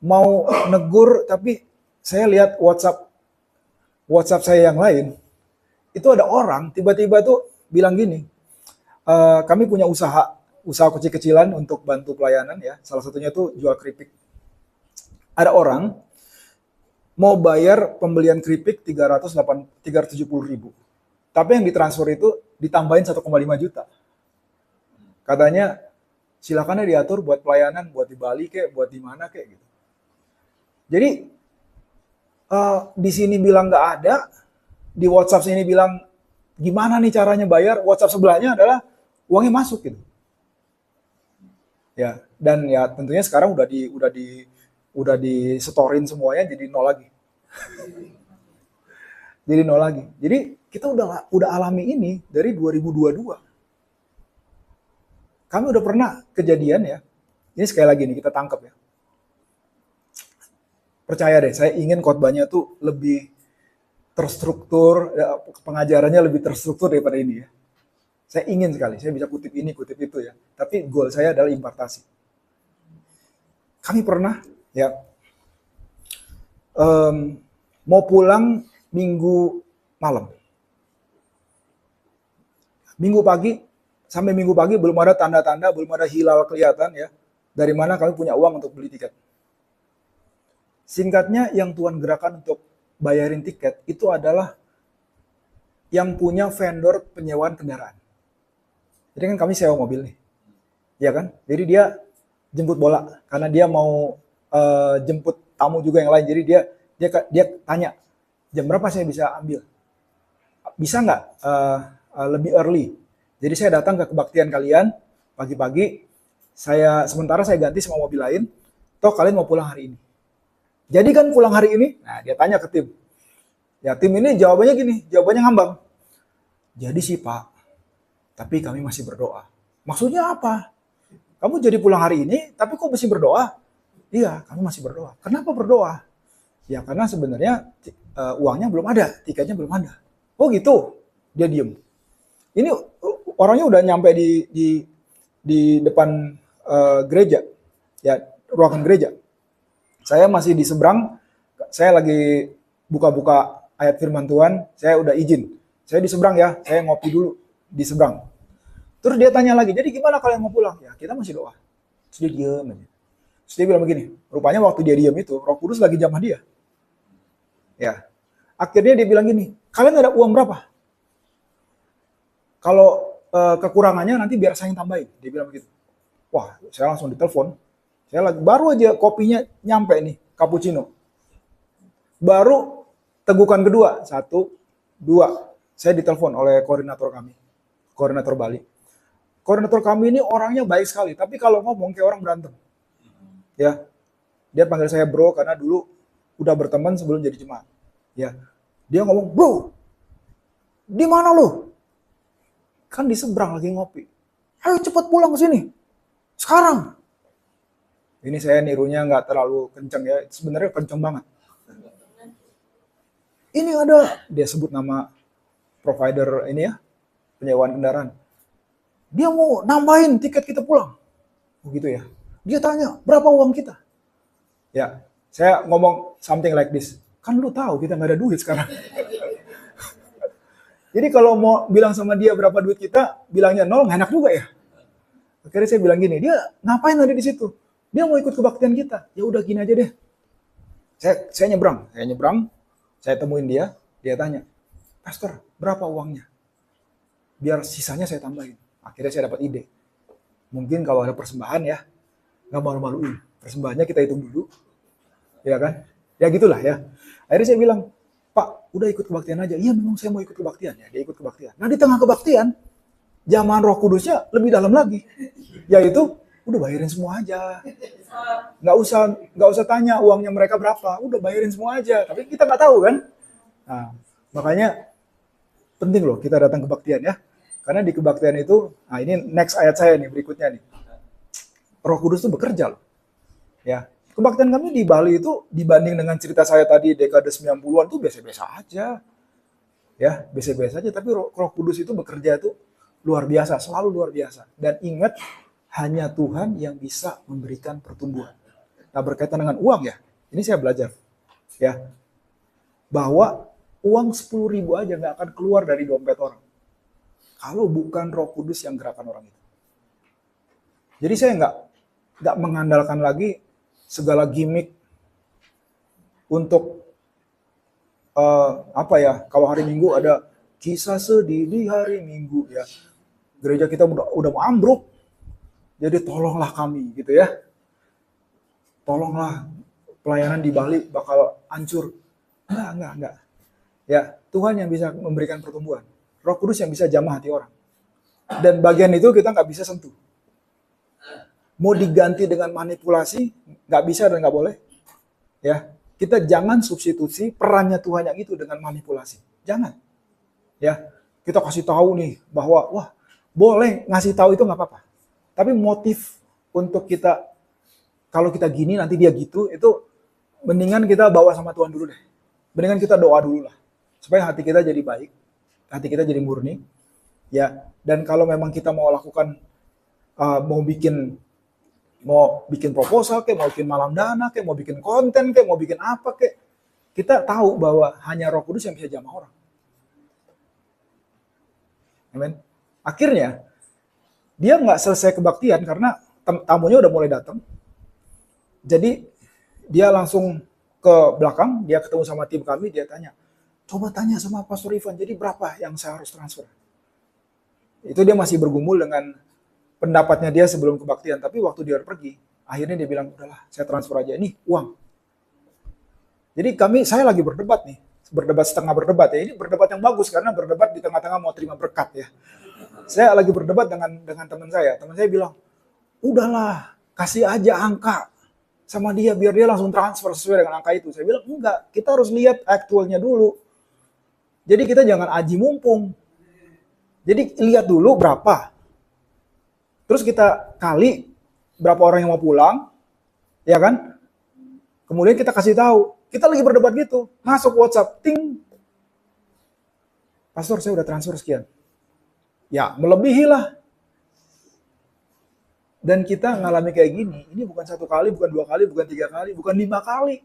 Mau negur tapi saya lihat WhatsApp saya yang lain. Itu ada orang tiba-tiba tuh bilang gini, kami punya usaha kecil-kecilan untuk bantu pelayanan ya. Salah satunya tuh jual keripik. Ada orang mau bayar pembelian keripik 370.000. Tapi yang ditransfer itu ditambahin 1,5 juta. Katanya silakan diatur buat pelayanan, buat di Bali kek, buat di mana kek gitu. Jadi di sini bilang nggak ada, di WhatsApp sini bilang gimana nih caranya bayar, WhatsApp sebelahnya adalah uangnya masuk gitu. Ya, dan ya tentunya sekarang udah di semuanya jadi nol lagi. Jadi nol lagi. Jadi kita udah alami ini dari 2022. Kami udah pernah kejadian ya. Ini sekali lagi nih kita tangkap ya. Percaya deh, saya ingin khotbahnya tuh lebih terstruktur, ya, pengajarannya lebih terstruktur daripada ini ya. Saya ingin sekali, saya bisa kutip ini, kutip itu ya. Tapi goal saya adalah impartasi. Kami pernah ya mau pulang minggu malam. Minggu pagi belum ada tanda-tanda, belum ada hilal kelihatan ya. Dari mana kami punya uang untuk beli tiket. Singkatnya yang Tuhan gerakan untuk bayarin tiket itu adalah yang punya vendor penyewaan kendaraan. Jadi kan kami sewa mobil nih. Ya kan? Jadi dia jemput bola karena dia mau jemput tamu juga yang lain. Jadi dia tanya, jam berapa saya bisa ambil? Bisa nggak lebih early? Jadi saya datang ke kebaktian kalian pagi-pagi, sementara saya ganti sama mobil lain, toh kalian mau pulang hari ini. Jadi kan pulang hari ini? Nah, dia tanya ke tim. Ya, tim ini jawabannya ngambang. Jadi sih Pak, tapi kami masih berdoa. Maksudnya apa? Kamu jadi pulang hari ini, tapi kok masih berdoa? Iya, kami masih berdoa. Kenapa berdoa? Ya karena sebenarnya uangnya belum ada, tiketnya belum ada. Oh gitu, dia diem. Ini orangnya udah nyampe di depan gereja, ya ruangan gereja. Saya masih di seberang, saya lagi buka-buka ayat firman Tuhan, saya udah izin. Saya di seberang ya, saya ngopi dulu di seberang. Terus dia tanya lagi, jadi gimana kalian mau pulang? Ya kita masih doa. Terus dia diem aja. Terus dia bilang begini, rupanya waktu dia diem itu, Roh Kudus lagi jamah dia. Ya, akhirnya dia bilang gini, kalian ada uang berapa? Kalau kekurangannya nanti biar saya yang tambahin. Dia bilang begitu. Wah, saya langsung ditelepon. Saya baru aja kopinya nyampe nih, cappuccino. Baru tegukan kedua, 1, 2. Saya ditelepon oleh koordinator kami, koordinator Bali. Koordinator kami ini orangnya baik sekali, tapi kalau ngomong kayak orang berantem. Ya, dia panggil saya bro karena dulu udah berteman sebelum jadi jemaat. Ya, dia ngomong, bro, di mana lu? Kan di seberang lagi ngopi. Ayo cepet pulang ke sini. Sekarang. Ini saya nirunya nggak terlalu kenceng ya. Sebenarnya kenceng banget. Ini ada, dia sebut nama provider ini ya, penyewaan kendaraan. Dia mau nambahin tiket kita pulang. Begitu ya. Dia tanya, berapa uang kita? Ya, saya ngomong something like this. Kan lu tahu kita nggak ada duit sekarang. Jadi kalau mau bilang sama dia berapa duit kita, bilangnya 0, nggak enak juga ya. Akhirnya saya bilang gini, dia ngapain ada di situ? Dia mau ikut kebaktian kita. Ya udah gini aja deh. Saya nyebrang, saya temuin dia tanya, Pastor, berapa uangnya? Biar sisanya saya tambahin. Akhirnya saya dapat ide. Mungkin kalau ada persembahan ya, nggak malu-maluin. Persembahannya kita hitung dulu, ya kan? Ya gitulah ya. Akhirnya saya bilang, Pak, udah ikut kebaktian aja. Iya memang saya mau ikut kebaktian. Ya, dia ikut kebaktian. Nah di tengah kebaktian, jamahan Roh Kudusnya lebih dalam lagi. Yaitu, udah bayarin semua aja. Nggak usah tanya uangnya mereka berapa. Udah bayarin semua aja. Tapi kita nggak tahu kan. Nah, makanya penting loh kita datang kebaktian ya. Karena di kebaktian itu, nah ini next ayat saya nih berikutnya nih. Roh Kudus itu bekerja loh. Ya, kebaktian kami di Bali itu dibanding dengan cerita saya tadi dekade 90-an tuh biasa-biasa aja. Ya, biasa-biasa aja, tapi Roh Kudus itu bekerja itu luar biasa, selalu luar biasa. Dan ingat, hanya Tuhan yang bisa memberikan pertumbuhan. Nah, berkaitan dengan uang ya, ini saya belajar. Ya, bahwa uang 10.000 aja nggak akan keluar dari dompet orang. Kalau bukan Roh Kudus yang gerakan orang itu. Jadi saya nggak mengandalkan lagi segala gimmick untuk apa ya? Kalau hari Minggu ada kisah sedih di hari Minggu ya. Gereja kita udah mau ambruk. Jadi tolonglah kami gitu ya. Tolonglah pelayanan di Bali bakal hancur. Enggak. Ya, Tuhan yang bisa memberikan pertumbuhan. Roh Kudus yang bisa jamah hati orang. Dan bagian itu kita nggak bisa sentuh. Mau diganti dengan manipulasi, nggak bisa dan nggak boleh. Ya, kita jangan substitusi perannya Tuhan yang itu dengan manipulasi. Jangan. Ya, kita kasih tahu nih bahwa wah boleh ngasih tahu itu nggak apa-apa. Tapi motif untuk kita kalau kita gini nanti dia gitu itu mendingan kita bawa sama Tuhan dulu deh. Mendingan kita doa dulu lah supaya hati kita jadi baik, hati kita jadi murni. Ya, dan kalau memang kita mau lakukan mau bikin proposal kayak mau bikin malam dana kayak mau bikin konten kayak mau bikin apa kayak kita tahu bahwa hanya Roh Kudus yang bisa jamah orang. Amen. Akhirnya dia nggak selesai kebaktian karena tamunya udah mulai datang. Jadi dia langsung ke belakang, dia ketemu sama tim kami, dia tanya, coba tanya sama Pastor Ivan, jadi berapa yang saya harus transfer? Itu dia masih bergumul dengan pendapatnya dia sebelum kebaktian, tapi waktu dia pergi, akhirnya dia bilang, udahlah saya transfer aja, ini uang. Jadi saya lagi berdebat nih, berdebat setengah berdebat ya. Ini berdebat yang bagus karena berdebat di tengah-tengah mau terima berkat ya. Saya lagi berdebat dengan teman saya. Teman saya bilang, udahlah, kasih aja angka sama dia biar dia langsung transfer sesuai dengan angka itu. Saya bilang, enggak, kita harus lihat aktualnya dulu. Jadi kita jangan aji mumpung. Jadi lihat dulu berapa. Terus kita kali berapa orang yang mau pulang, ya kan? Kemudian kita kasih tahu. Kita lagi berdebat gitu, masuk WhatsApp, ting. Pastor, saya udah transfer sekian. Ya, melebihi lah. Dan kita ngalami kayak gini, ini bukan 1 kali, bukan 2 kali, bukan 3 kali, bukan 5 kali,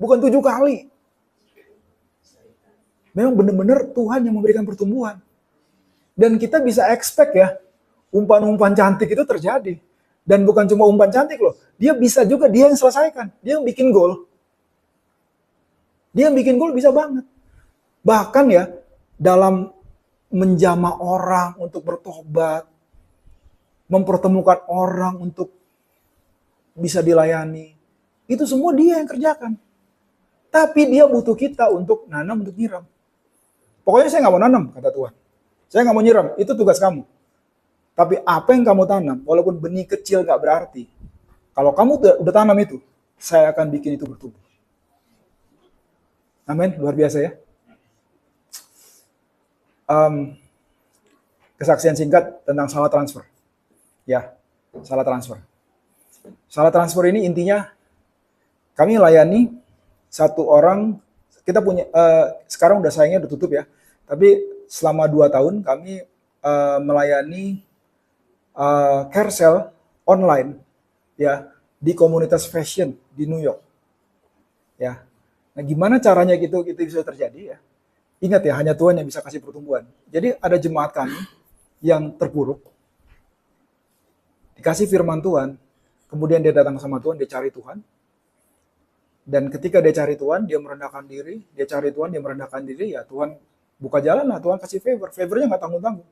bukan 7 kali. Memang benar-benar Tuhan yang memberikan pertumbuhan. Dan kita bisa expect ya, umpan-umpan cantik itu terjadi. Dan bukan cuma umpan cantik loh, dia bisa juga dia yang selesaikan, dia yang bikin gol. Dia yang bikin gol bisa banget. Bahkan ya, dalam menjamah orang untuk bertobat, mempertemukan orang untuk bisa dilayani, itu semua dia yang kerjakan. Tapi dia butuh kita untuk nanam, untuk nyiram. Pokoknya saya nggak mau nanam, kata Tuhan. Saya nggak mau nyiram, itu tugas kamu. Tapi apa yang kamu tanam, walaupun benih kecil nggak berarti. Kalau kamu udah tanam itu, saya akan bikin itu bertumbuh. Amin, luar biasa ya. Kesaksian singkat tentang salah transfer. Ya, salah transfer. Salah transfer ini intinya kami layani satu orang, kita punya sekarang udah sayangnya udah tutup ya. Tapi selama 2 tahun kami melayani carousel online ya di komunitas fashion di New York. Ya. Nah, gimana caranya gitu bisa terjadi ya? Ingat ya, hanya Tuhan yang bisa kasih pertumbuhan. Jadi ada jemaat kami yang terpuruk, dikasih firman Tuhan, kemudian dia datang sama Tuhan, dia cari Tuhan. Dan ketika dia cari Tuhan, dia merendahkan diri, dia cari Tuhan, dia merendahkan diri, ya Tuhan buka jalan lah, Tuhan kasih favor. Favornya nggak tanggung-tanggung.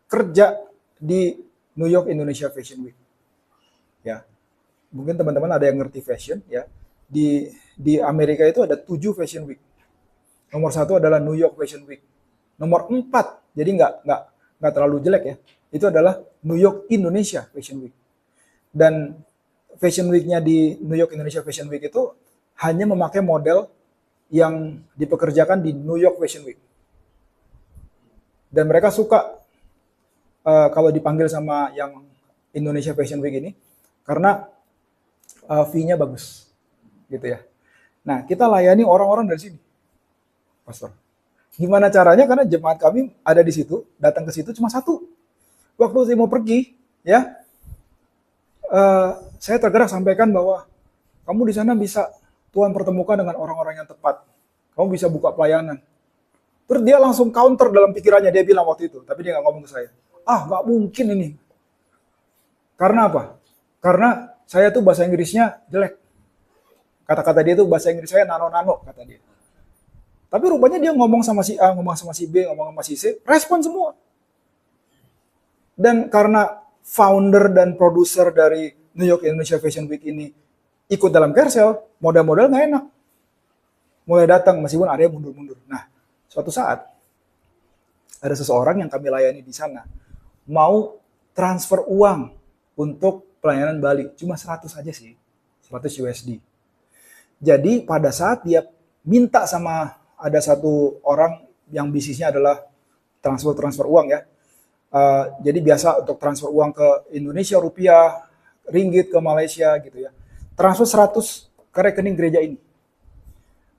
Kerja di New York Indonesia Fashion Week. Ya, mungkin teman-teman ada yang ngerti fashion ya. Di Amerika itu ada 7 Fashion Week. Nomor 1 adalah New York Fashion Week. Nomor 4, jadi nggak terlalu jelek ya. Itu adalah New York Indonesia Fashion Week. Dan Fashion Week-nya di New York Indonesia Fashion Week itu hanya memakai model yang dipekerjakan di New York Fashion Week. Dan mereka suka kalau dipanggil sama yang Indonesia Fashion Week ini, karena fee-nya bagus. Gitu ya. Nah, kita layani orang-orang dari sini, Pastor. Gimana caranya? Karena jemaat kami ada di situ, datang ke situ cuma 1. Waktu saya mau pergi, ya, saya tergerak sampaikan bahwa kamu di sana bisa Tuhan pertemukan dengan orang-orang yang tepat. Kamu bisa buka pelayanan. Terus dia langsung counter dalam pikirannya, dia bilang waktu itu, tapi dia nggak ngomong ke saya. Nggak mungkin ini. Karena apa? Karena saya tuh bahasa Inggrisnya jelek. Kata-kata dia tuh bahasa Inggris saya nano-nano, kata dia. Tapi rupanya dia ngomong sama si A, ngomong sama si B, ngomong sama si C, respon semua. Dan karena founder dan produser dari New York Indonesia Fashion Week ini ikut dalam carousel, modal-modal nggak enak. Mulai datang, meskipun ada yang mundur-mundur. Nah, suatu saat, ada seseorang yang kami layani di sana, mau transfer uang untuk pelayanan Bali. Cuma 100 aja sih, 100 USD. Jadi pada saat dia minta sama ada satu orang yang bisnisnya adalah transfer uang ya. Jadi biasa untuk transfer uang ke Indonesia rupiah, ringgit ke Malaysia gitu ya. Transfer 100 ke rekening gereja ini.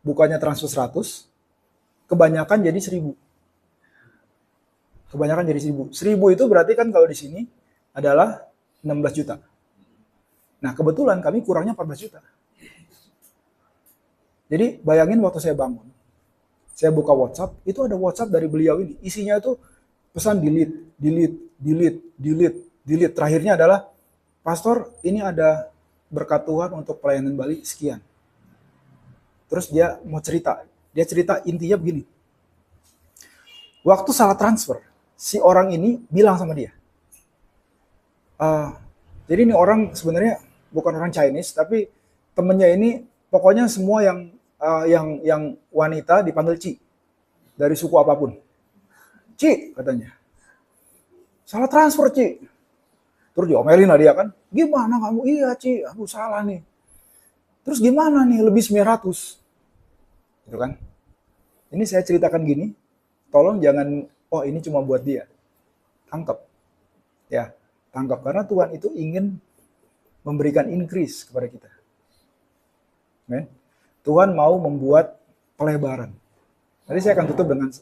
Bukannya transfer 100, kebanyakan jadi 1000. Kebanyakan jadi 1000. 1000 itu berarti kan kalau di sini adalah 16 juta. Nah kebetulan kami kurangnya 14 juta. Jadi bayangin waktu saya bangun, saya buka WhatsApp, itu ada WhatsApp dari beliau ini. Isinya itu pesan delete. Terakhirnya adalah, Pastor, ini ada berkat Tuhan untuk pelayanan Bali, sekian. Terus dia mau cerita. Dia cerita intinya begini. Waktu salah transfer, si orang ini bilang sama dia, jadi ini orang sebenarnya bukan orang Chinese, tapi temennya ini pokoknya semua yang yang wanita dipanggil Ci dari suku apapun. Ci katanya, salah transfer Ci. Terus diomelin lah dia kan, gimana kamu? Iya Ci, aku salah nih. Terus gimana nih lebih 900? Gitu kan. Ini saya ceritakan gini, tolong jangan, oh ini cuma buat dia. Tangkap. Ya, tangkap. Karena Tuhan itu ingin memberikan increase kepada kita. Tuhan mau membuat pelebaran. Nanti saya akan tutup dengan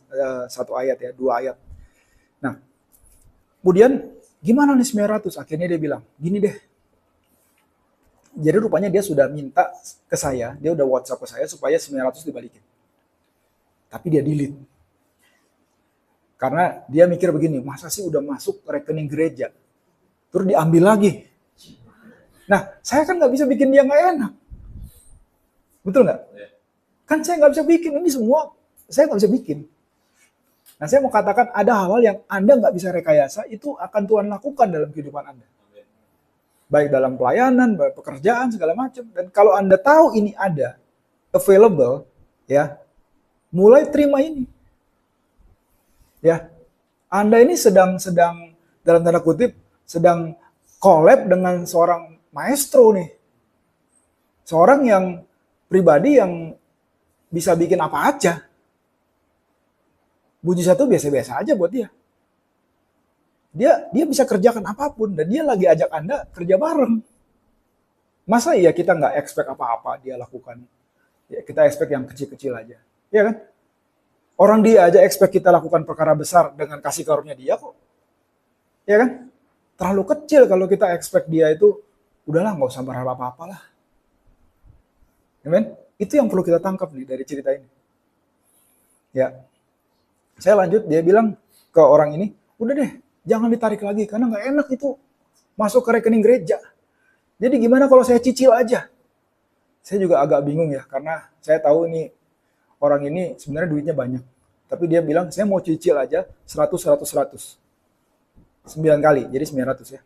satu ayat ya, 2 ayat. Nah, kemudian gimana nih 900? Akhirnya dia bilang, gini deh. Jadi rupanya dia sudah minta ke saya, dia udah WhatsApp ke saya supaya 900 dibalikin. Tapi dia delete. Karena dia mikir begini, masa sih udah masuk rekening gereja, terus diambil lagi. Nah, saya kan nggak bisa bikin dia nggak enak. Betul nggak? Kan saya nggak bisa bikin, ini semua saya nggak bisa bikin. Nah, saya mau katakan ada hal-hal yang Anda nggak bisa rekayasa, itu akan Tuhan lakukan dalam kehidupan Anda. Baik dalam pelayanan, pekerjaan, segala macam. Dan kalau Anda tahu ini ada, available, ya, mulai terima ini. Ya, Anda ini sedang dalam tanda kutip sedang collab dengan seorang maestro nih. Seorang yang pribadi yang bisa bikin apa aja. Mujizat itu biasa-biasa aja buat dia. Dia bisa kerjakan apapun dan dia lagi ajak Anda kerja bareng. Masa iya kita nggak expect apa-apa dia lakukan? Ya, kita expect yang kecil-kecil aja. Ya kan? Orang dia aja expect kita lakukan perkara besar dengan kasih karunia dia kok. Ya kan? Terlalu kecil kalau kita expect dia itu, udahlah nggak usah berharap apa-apa lah. Amen? Itu yang perlu kita tangkap nih dari cerita ini. Ya, saya lanjut, dia bilang ke orang ini, udah deh, jangan ditarik lagi, karena nggak enak itu masuk ke rekening gereja. Jadi gimana kalau saya cicil aja? Saya juga agak bingung ya, karena saya tahu ini orang ini sebenarnya duitnya banyak. Tapi dia bilang, saya mau cicil aja 100, 100, 100. 9 kali, jadi 900 ya.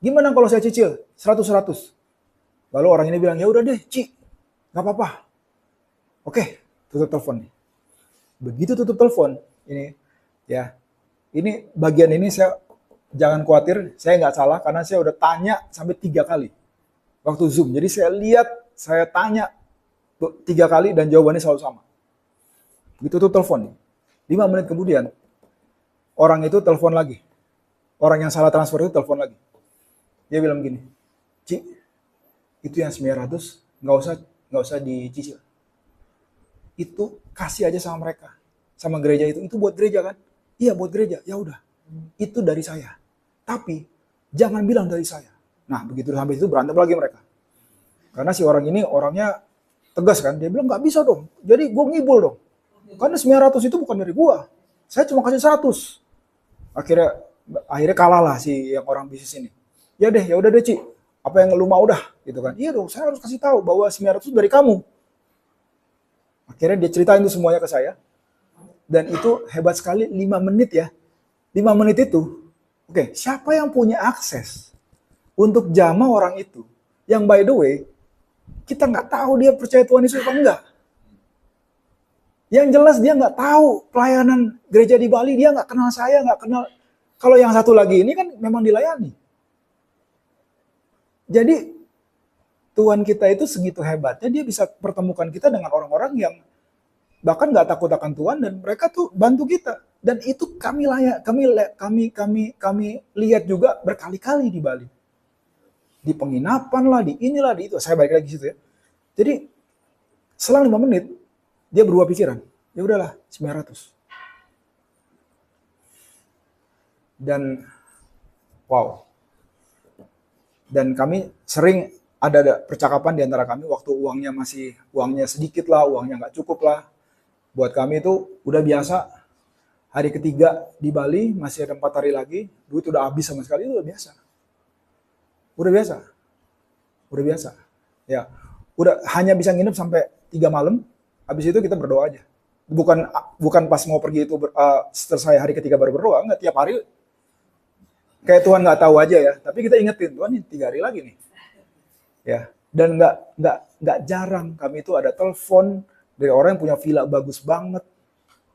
Gimana kalau saya cicil 100, 100? Lalu orang ini bilang, ya udah deh, Ci, nggak apa-apa. Oke, tutup telepon nih. Begitu tutup telepon, ini ya, ini bagian ini saya jangan khawatir, saya nggak salah karena saya udah tanya sampai 3 kali waktu Zoom. Jadi saya lihat, saya tanya 3 kali dan jawabannya selalu sama. Begitu tutup telepon nih, 5 menit kemudian orang itu telepon lagi. Orang yang salah transfer itu telepon lagi. Dia bilang gini, Ci, itu yang 900 nggak usah dicicil. Itu kasih aja sama mereka, sama gereja itu buat gereja kan? Iya buat gereja, ya udah, itu dari saya. Tapi jangan bilang dari saya. Nah begitu sampai itu berantem lagi mereka. Karena si orang ini orangnya tegas kan, dia bilang nggak bisa dong. Jadi gue ngibul dong. Karena 900 itu bukan dari gue. Saya cuma kasih 100. Akhirnya kalah lah si yang orang bisnis ini. Ya udah deh Ci, apa yang lu mau dah gitu kan. Iya dong, saya harus kasih tahu bahwa 900 itu dari kamu. Akhirnya dia ceritain itu semuanya ke saya. Dan itu hebat sekali, 5 menit ya. 5 menit itu, oke, siapa yang punya akses untuk jamah orang itu? Yang by the way, kita nggak tahu dia percaya Tuhan Yesus apa enggak. Yang jelas dia nggak tahu pelayanan gereja di Bali, dia nggak kenal saya, nggak kenal. Kalau yang satu lagi ini kan memang dilayani. Jadi Tuhan kita itu segitu hebatnya, dia bisa pertemukan kita dengan orang-orang yang bahkan nggak takut akan Tuhan dan mereka tuh bantu kita. Dan itu kami lihat juga berkali-kali di Bali. Di penginapan lah, di inilah, di itu. Saya balik lagi situ ya. Jadi selang 5 menit dia berubah pikiran. Ya udahlah, 900. Dan wow. Dan kami sering ada percakapan di antara kami waktu uangnya sedikit lah, uangnya nggak cukup lah. Buat kami itu udah biasa. Hari ketiga di Bali, masih ada 4 hari lagi, duit udah habis sama sekali, itu udah biasa. Udah biasa. Ya, udah hanya bisa nginep sampai 3 malam, habis itu kita berdoa aja. Bukan pas mau pergi itu selesai hari ketiga baru berdoa, nggak tiap hari. Kayak Tuhan nggak tahu aja ya, tapi kita ingetin, Tuhan ini 3 hari lagi nih. Ya, Dan nggak jarang kami itu ada telepon dari orang yang punya villa bagus banget,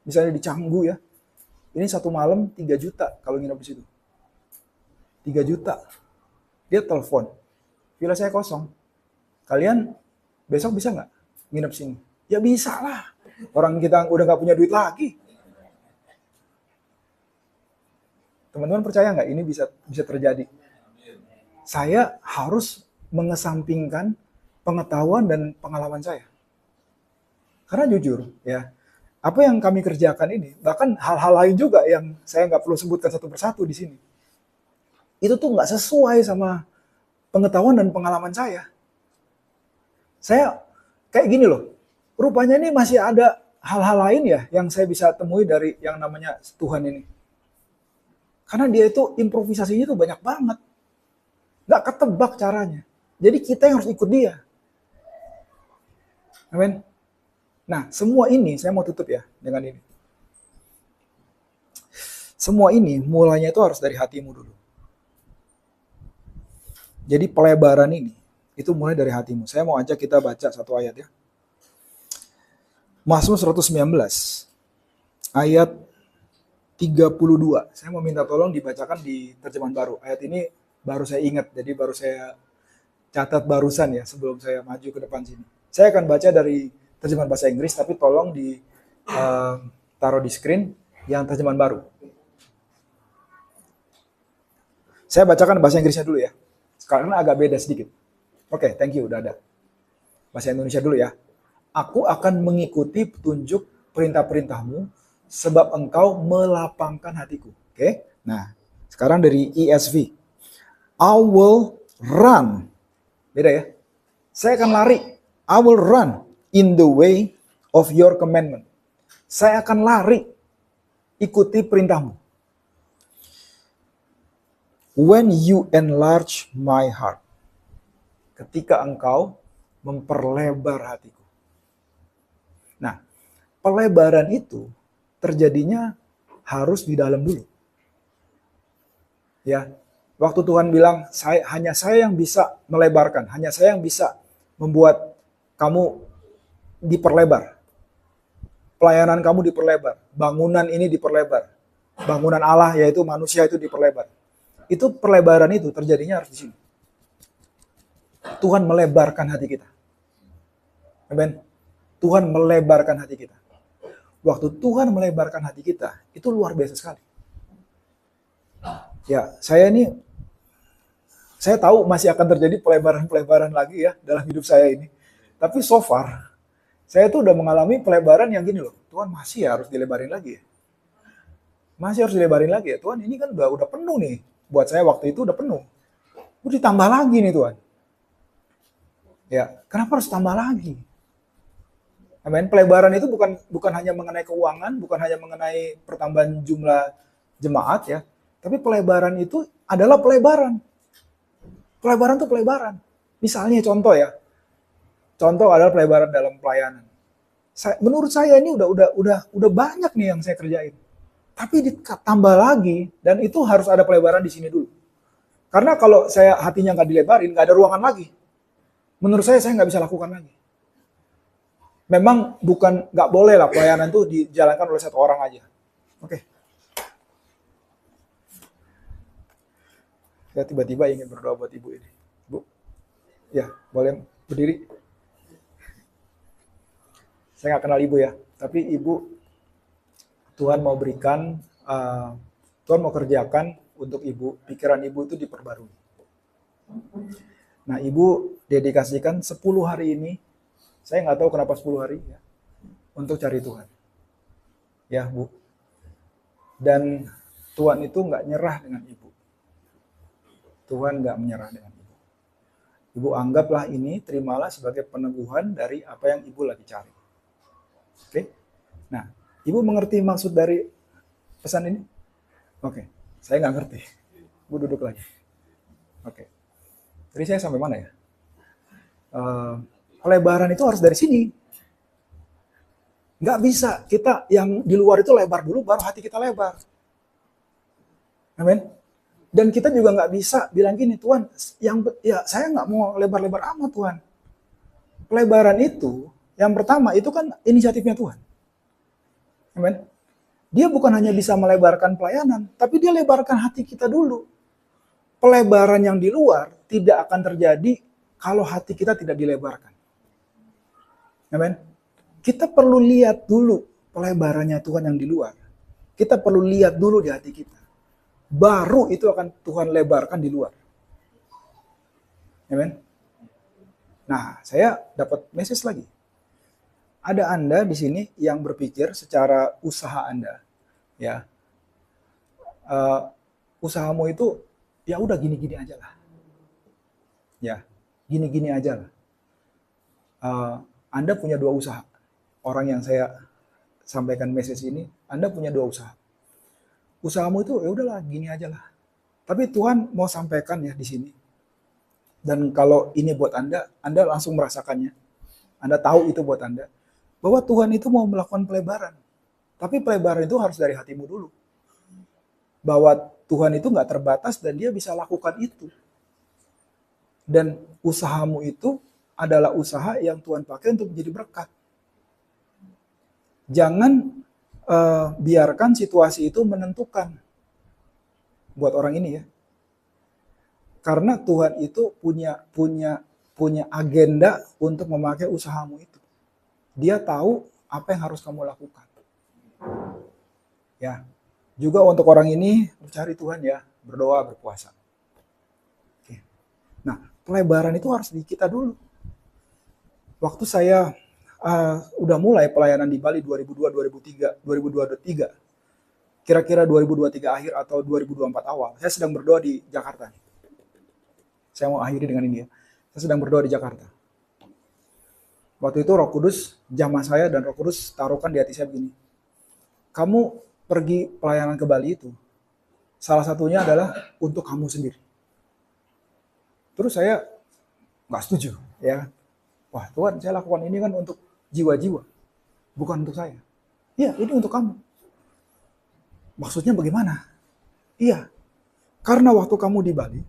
misalnya di Canggu ya. Ini satu malam 3 juta kalau nginep di situ. 3 juta. Dia telepon, villa saya kosong. Kalian besok bisa nggak nginep sini? Ya bisa lah. Orang kita udah nggak punya duit lagi. Teman-teman percaya nggak ini bisa terjadi? Saya harus mengesampingkan pengetahuan dan pengalaman saya. Karena jujur ya, apa yang kami kerjakan ini, bahkan hal-hal lain juga yang saya nggak perlu sebutkan satu persatu di sini, itu tuh nggak sesuai sama pengetahuan dan pengalaman saya. Saya kayak gini loh, rupanya ini masih ada hal-hal lain ya yang saya bisa temui dari yang namanya Tuhan ini. Karena dia itu improvisasinya tuh banyak banget. Nggak ketebak caranya. Jadi kita yang harus ikut dia. Amin. Nah, semua ini, saya mau tutup ya dengan ini. Semua ini mulanya itu harus dari hatimu dulu. Jadi pelebaran ini, itu mulai dari hatimu. Saya mau ajak kita baca satu ayat ya. Mazmur 119, ayat 32. Saya mau minta tolong dibacakan di terjemahan baru. Ayat ini baru saya ingat, jadi baru saya catat barusan ya sebelum saya maju ke depan sini. Saya akan baca dari terjemahan bahasa Inggris, tapi tolong taruh di screen yang terjemahan baru. Saya bacakan bahasa Inggrisnya dulu ya, karena agak beda sedikit. Oke, thank you, udah ada. Bahasa Indonesia dulu ya. Aku akan mengikuti petunjuk perintah-perintahmu, sebab engkau melapangkan hatiku. Oke, nah sekarang dari ESV. I will run. Beda ya. Saya akan lari. I will run in the way of your commandment. Saya akan lari. Ikuti perintahmu. When you enlarge my heart. Ketika engkau memperlebar hatiku. Nah, pelebaran itu terjadinya harus di dalam dulu. Ya, waktu Tuhan bilang, hanya saya yang bisa melebarkan, hanya saya yang bisa membuat kamu diperlebar. Pelayanan kamu diperlebar, bangunan ini diperlebar. Bangunan Allah yaitu manusia itu diperlebar. Itu perlebaran itu terjadinya harus di sini. Tuhan melebarkan hati kita. Amen. Tuhan melebarkan hati kita. Waktu Tuhan melebarkan hati kita, itu luar biasa sekali. Ya, saya tahu masih akan terjadi pelebaran-pelebaran lagi ya dalam hidup saya ini. Tapi so far, saya tuh udah mengalami pelebaran yang gini loh. Tuhan masih harus dilebarin lagi ya. Masih harus dilebarin lagi ya. Tuhan ini kan udah penuh nih. Buat saya waktu itu udah penuh. Udah ditambah lagi nih Tuhan. Ya, kenapa harus tambah lagi? Amin. Pelebaran itu bukan hanya mengenai keuangan, bukan hanya mengenai pertambahan jumlah jemaat ya. Tapi pelebaran itu adalah pelebaran. Pelebaran itu pelebaran. Misalnya contoh ya. Contoh adalah pelebaran dalam pelayanan. Menurut saya ini udah banyak nih yang saya kerjain. Tapi ditambah lagi dan itu harus ada pelebaran di sini dulu. Karena kalau saya hatinya nggak dilebarin, nggak ada ruangan lagi. Menurut saya nggak bisa lakukan lagi. Memang nggak boleh lah pelayanan itu dijalankan oleh satu orang aja. Oke. Saya tiba-tiba ingin berdoa buat ibu ini. Bu, ya boleh berdiri. Saya nggak kenal ibu ya, tapi ibu Tuhan mau berikan, Tuhan mau kerjakan untuk ibu, pikiran ibu itu diperbarui. Nah ibu dedikasikan 10 hari ini, saya nggak tahu kenapa 10 hari ya, untuk cari Tuhan. Ya Bu. Dan Tuhan itu nggak nyerah dengan ibu. Tuhan nggak menyerah dengan ibu. Ibu anggaplah ini, terimalah sebagai peneguhan dari apa yang ibu lagi cari. Oke? Nah, ibu mengerti maksud dari pesan ini? Oke, saya nggak ngerti. Ibu duduk lagi. Oke. Tadi saya sampai mana ya? Pelebaran itu harus dari sini. Nggak bisa kita yang di luar itu lebar dulu, baru hati kita lebar. Amin. Dan kita juga nggak bisa bilang gini, Tuhan, saya nggak mau lebar-lebar amat Tuhan. pelebaran itu, yang pertama itu kan inisiatifnya Tuhan. Amen. Dia bukan hanya bisa melebarkan pelayanan, tapi dia lebarkan hati kita dulu. Pelebaran yang di luar tidak akan terjadi kalau hati kita tidak dilebarkan. Amen. Kita perlu lihat dulu pelebarannya Tuhan yang di luar. Kita perlu lihat dulu di hati kita. Baru itu akan Tuhan lebarkan di luar. Amen. Nah, saya dapat message lagi. Ada Anda di sini yang berpikir secara usaha Anda, ya, usahamu itu ya udah gini-gini aja lah, ya, gini-gini aja lah. Anda punya dua usaha. Orang yang saya sampaikan message ini, Anda punya dua usaha. Usahamu itu ya udahlah gini aja lah. Tapi Tuhan mau sampaikan ya di sini. Dan kalau ini buat Anda langsung merasakannya. Anda tahu itu buat Anda. Bahwa Tuhan itu mau melakukan pelebaran. Tapi pelebaran itu harus dari hatimu dulu. Bahwa Tuhan itu nggak terbatas dan dia bisa lakukan itu. Dan usahamu itu adalah usaha yang Tuhan pakai untuk menjadi berkat. Jangan biarkan situasi itu menentukan buat orang ini ya. Karena Tuhan itu punya agenda untuk memakai usahamu itu. Dia tahu apa yang harus kamu lakukan. Ya. Juga untuk orang ini mencari Tuhan ya, berdoa, berpuasa. Oke. Nah, pelebaran itu harus di kita dulu. Waktu saya udah mulai pelayanan di Bali 2023, kira-kira 2023 akhir atau 2024 awal, saya sedang berdoa di Jakarta. Saya mau akhiri dengan ini ya. Saya sedang berdoa di Jakarta. Waktu itu Roh Kudus jamah saya dan Roh Kudus taruhkan di hati saya begini. Kamu pergi pelayanan ke Bali itu, salah satunya adalah untuk kamu sendiri. Terus saya nggak setuju ya. Wah Tuhan, saya lakukan ini kan untuk jiwa-jiwa, bukan untuk saya. Iya, ini untuk kamu. Maksudnya bagaimana? Iya, karena waktu kamu di Bali,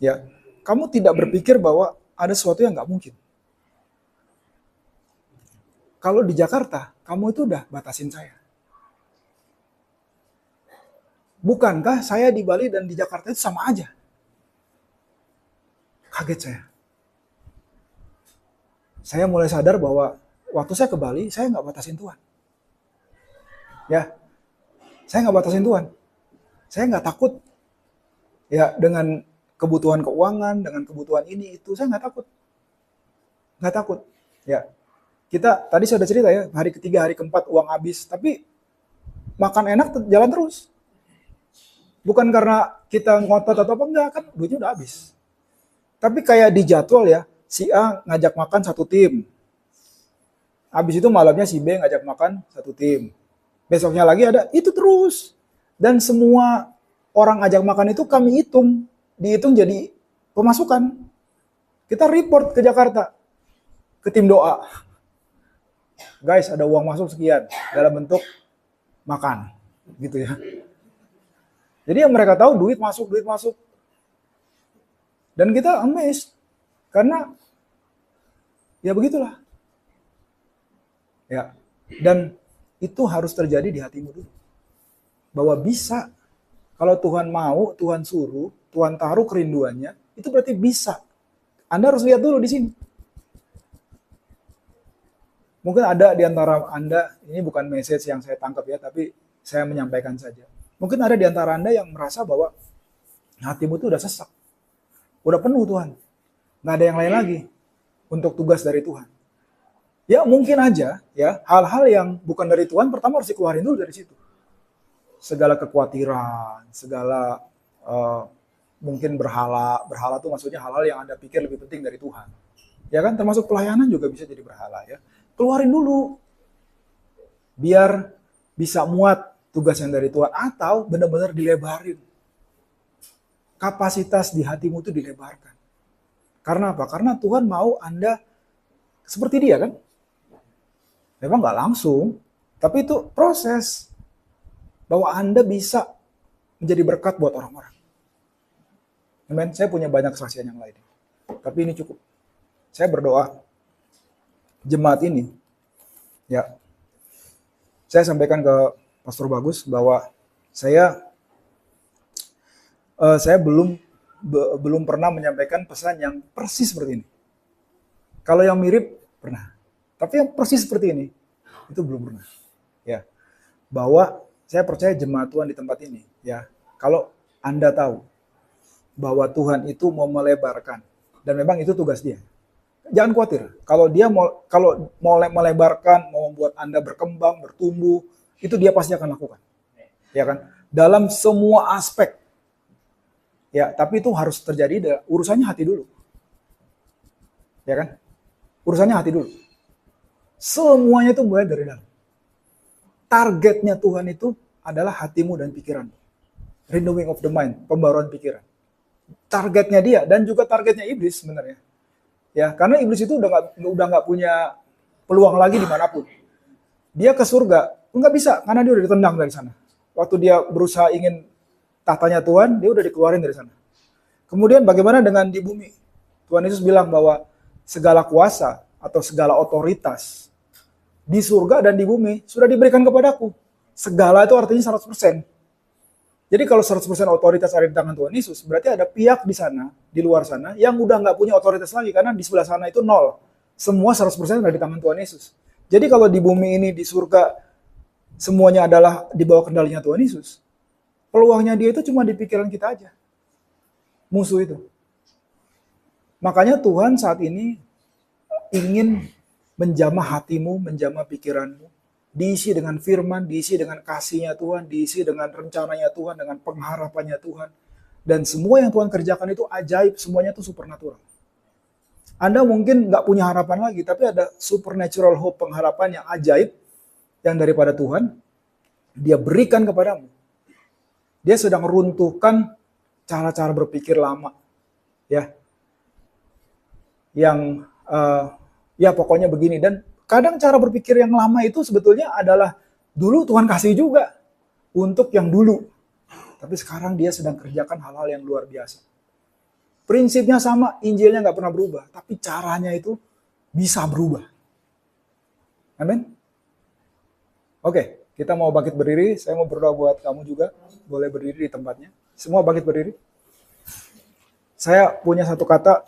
ya, kamu tidak berpikir bahwa ada sesuatu yang nggak mungkin. Kalau di Jakarta, kamu itu udah batasin saya. Bukankah saya di Bali dan di Jakarta itu sama aja? Kaget saya. Saya mulai sadar bahwa waktu saya ke Bali, saya nggak batasin Tuhan. Ya, saya nggak batasin Tuhan. Saya nggak takut ya dengan kebutuhan keuangan, dengan kebutuhan ini itu, saya nggak takut. Nggak takut. Ya, kita tadi sudah cerita ya, hari ketiga, hari keempat uang habis, tapi makan enak jalan terus. Bukan karena kita ngotot atau apa, enggak, kan duitnya udah habis. Tapi kayak di jadwal ya, si A ngajak makan satu tim. Habis itu malamnya si B ngajak makan satu tim. Besoknya lagi ada, itu terus. Dan semua orang ajak makan itu kami hitung. Dihitung jadi pemasukan. Kita report ke Jakarta. Ke tim doa. Guys, ada uang masuk sekian. Dalam bentuk makan. Gitu ya. Jadi yang mereka tahu duit masuk. Dan kita amazed. Karena ya begitulah. Ya. Dan itu harus terjadi di hatimu dulu. Bahwa bisa. Kalau Tuhan mau, Tuhan suruh, Tuhan taruh kerinduannya, itu berarti bisa. Anda harus lihat dulu di sini. Mungkin ada di antara Anda, ini bukan message yang saya tangkap ya, tapi saya menyampaikan saja. Mungkin ada di antara Anda yang merasa bahwa hatimu itu udah sesak. Udah penuh Tuhan. Nggak ada yang lain lagi untuk tugas dari Tuhan. Ya mungkin aja ya hal-hal yang bukan dari Tuhan pertama harus dikeluarin dulu dari situ. Segala kekhawatiran, segala mungkin berhala tuh maksudnya hal-hal yang Anda pikir lebih penting dari Tuhan. Ya kan termasuk pelayanan juga bisa jadi berhala ya. Keluarin dulu. Biar bisa muat tugas yang dari Tuhan atau benar-benar dilebarin. Kapasitas di hatimu itu dilebarkan. Karena apa? Karena Tuhan mau Anda seperti dia kan? Memang nggak langsung, tapi itu proses. Bahwa Anda bisa menjadi berkat buat orang-orang. Amen. Saya punya banyak kesaksian yang lain. Tapi ini cukup. Saya berdoa jemaat ini, ya, saya sampaikan ke Pastor Bagus bahwa saya belum pernah menyampaikan pesan yang persis seperti ini. Kalau yang mirip pernah, tapi yang persis seperti ini itu belum pernah. Ya, bahwa saya percaya jemaat Tuhan di tempat ini, ya, kalau Anda tahu bahwa Tuhan itu mau melebarkan, dan memang itu tugas dia. Jangan khawatir, kalau dia mau melebarkan, mau membuat Anda berkembang, bertumbuh, itu dia pasti akan lakukan. Ya kan? Dalam semua aspek. Ya, tapi itu harus terjadi urusannya hati dulu. Ya kan? Urusannya hati dulu. Semuanya itu mulai dari dalam. Targetnya Tuhan itu adalah hatimu dan pikiranmu. Renewing of the mind, pembaruan pikiran. Targetnya dia dan juga targetnya iblis sebenarnya. Ya, karena iblis itu udah nggak punya peluang lagi dimanapun. Dia ke surga nggak bisa karena dia udah ditendang dari sana. Waktu dia berusaha ingin tahtanya Tuhan, dia udah dikeluarin dari sana. Kemudian bagaimana dengan di bumi? Tuhan Yesus bilang bahwa segala kuasa atau segala otoritas di surga dan di bumi sudah diberikan kepadaku. Segala itu artinya 100%. Jadi kalau 100% otoritas ada di tangan Tuhan Yesus, berarti ada pihak di sana, di luar sana, yang udah nggak punya otoritas lagi, karena di sebelah sana itu nol. Semua 100% ada di tangan Tuhan Yesus. Jadi kalau di bumi ini, di surga, semuanya adalah di bawah kendalinya Tuhan Yesus, peluangnya dia itu cuma di pikiran kita aja. Musuh itu. Makanya Tuhan saat ini ingin menjamah hatimu, menjamah pikiranmu, diisi dengan firman, diisi dengan kasih-Nya Tuhan, diisi dengan rencananya Tuhan, dengan pengharapannya Tuhan. Dan semua yang Tuhan kerjakan itu ajaib, semuanya itu supernatural. Anda mungkin nggak punya harapan lagi, tapi ada supernatural hope, pengharapan yang ajaib, yang daripada Tuhan, dia berikan kepadamu. Dia sedang runtuhkan cara-cara berpikir lama. Ya, yang ya pokoknya begini. Dan kadang cara berpikir yang lama itu sebetulnya adalah dulu Tuhan kasih juga untuk yang dulu. Tapi sekarang dia sedang kerjakan hal-hal yang luar biasa. Prinsipnya sama, Injilnya nggak pernah berubah. Tapi caranya itu bisa berubah. Amin. Oke, kita mau bangkit berdiri. Saya mau berdoa buat kamu juga. Boleh berdiri di tempatnya. Semua bangkit berdiri. Saya punya satu kata.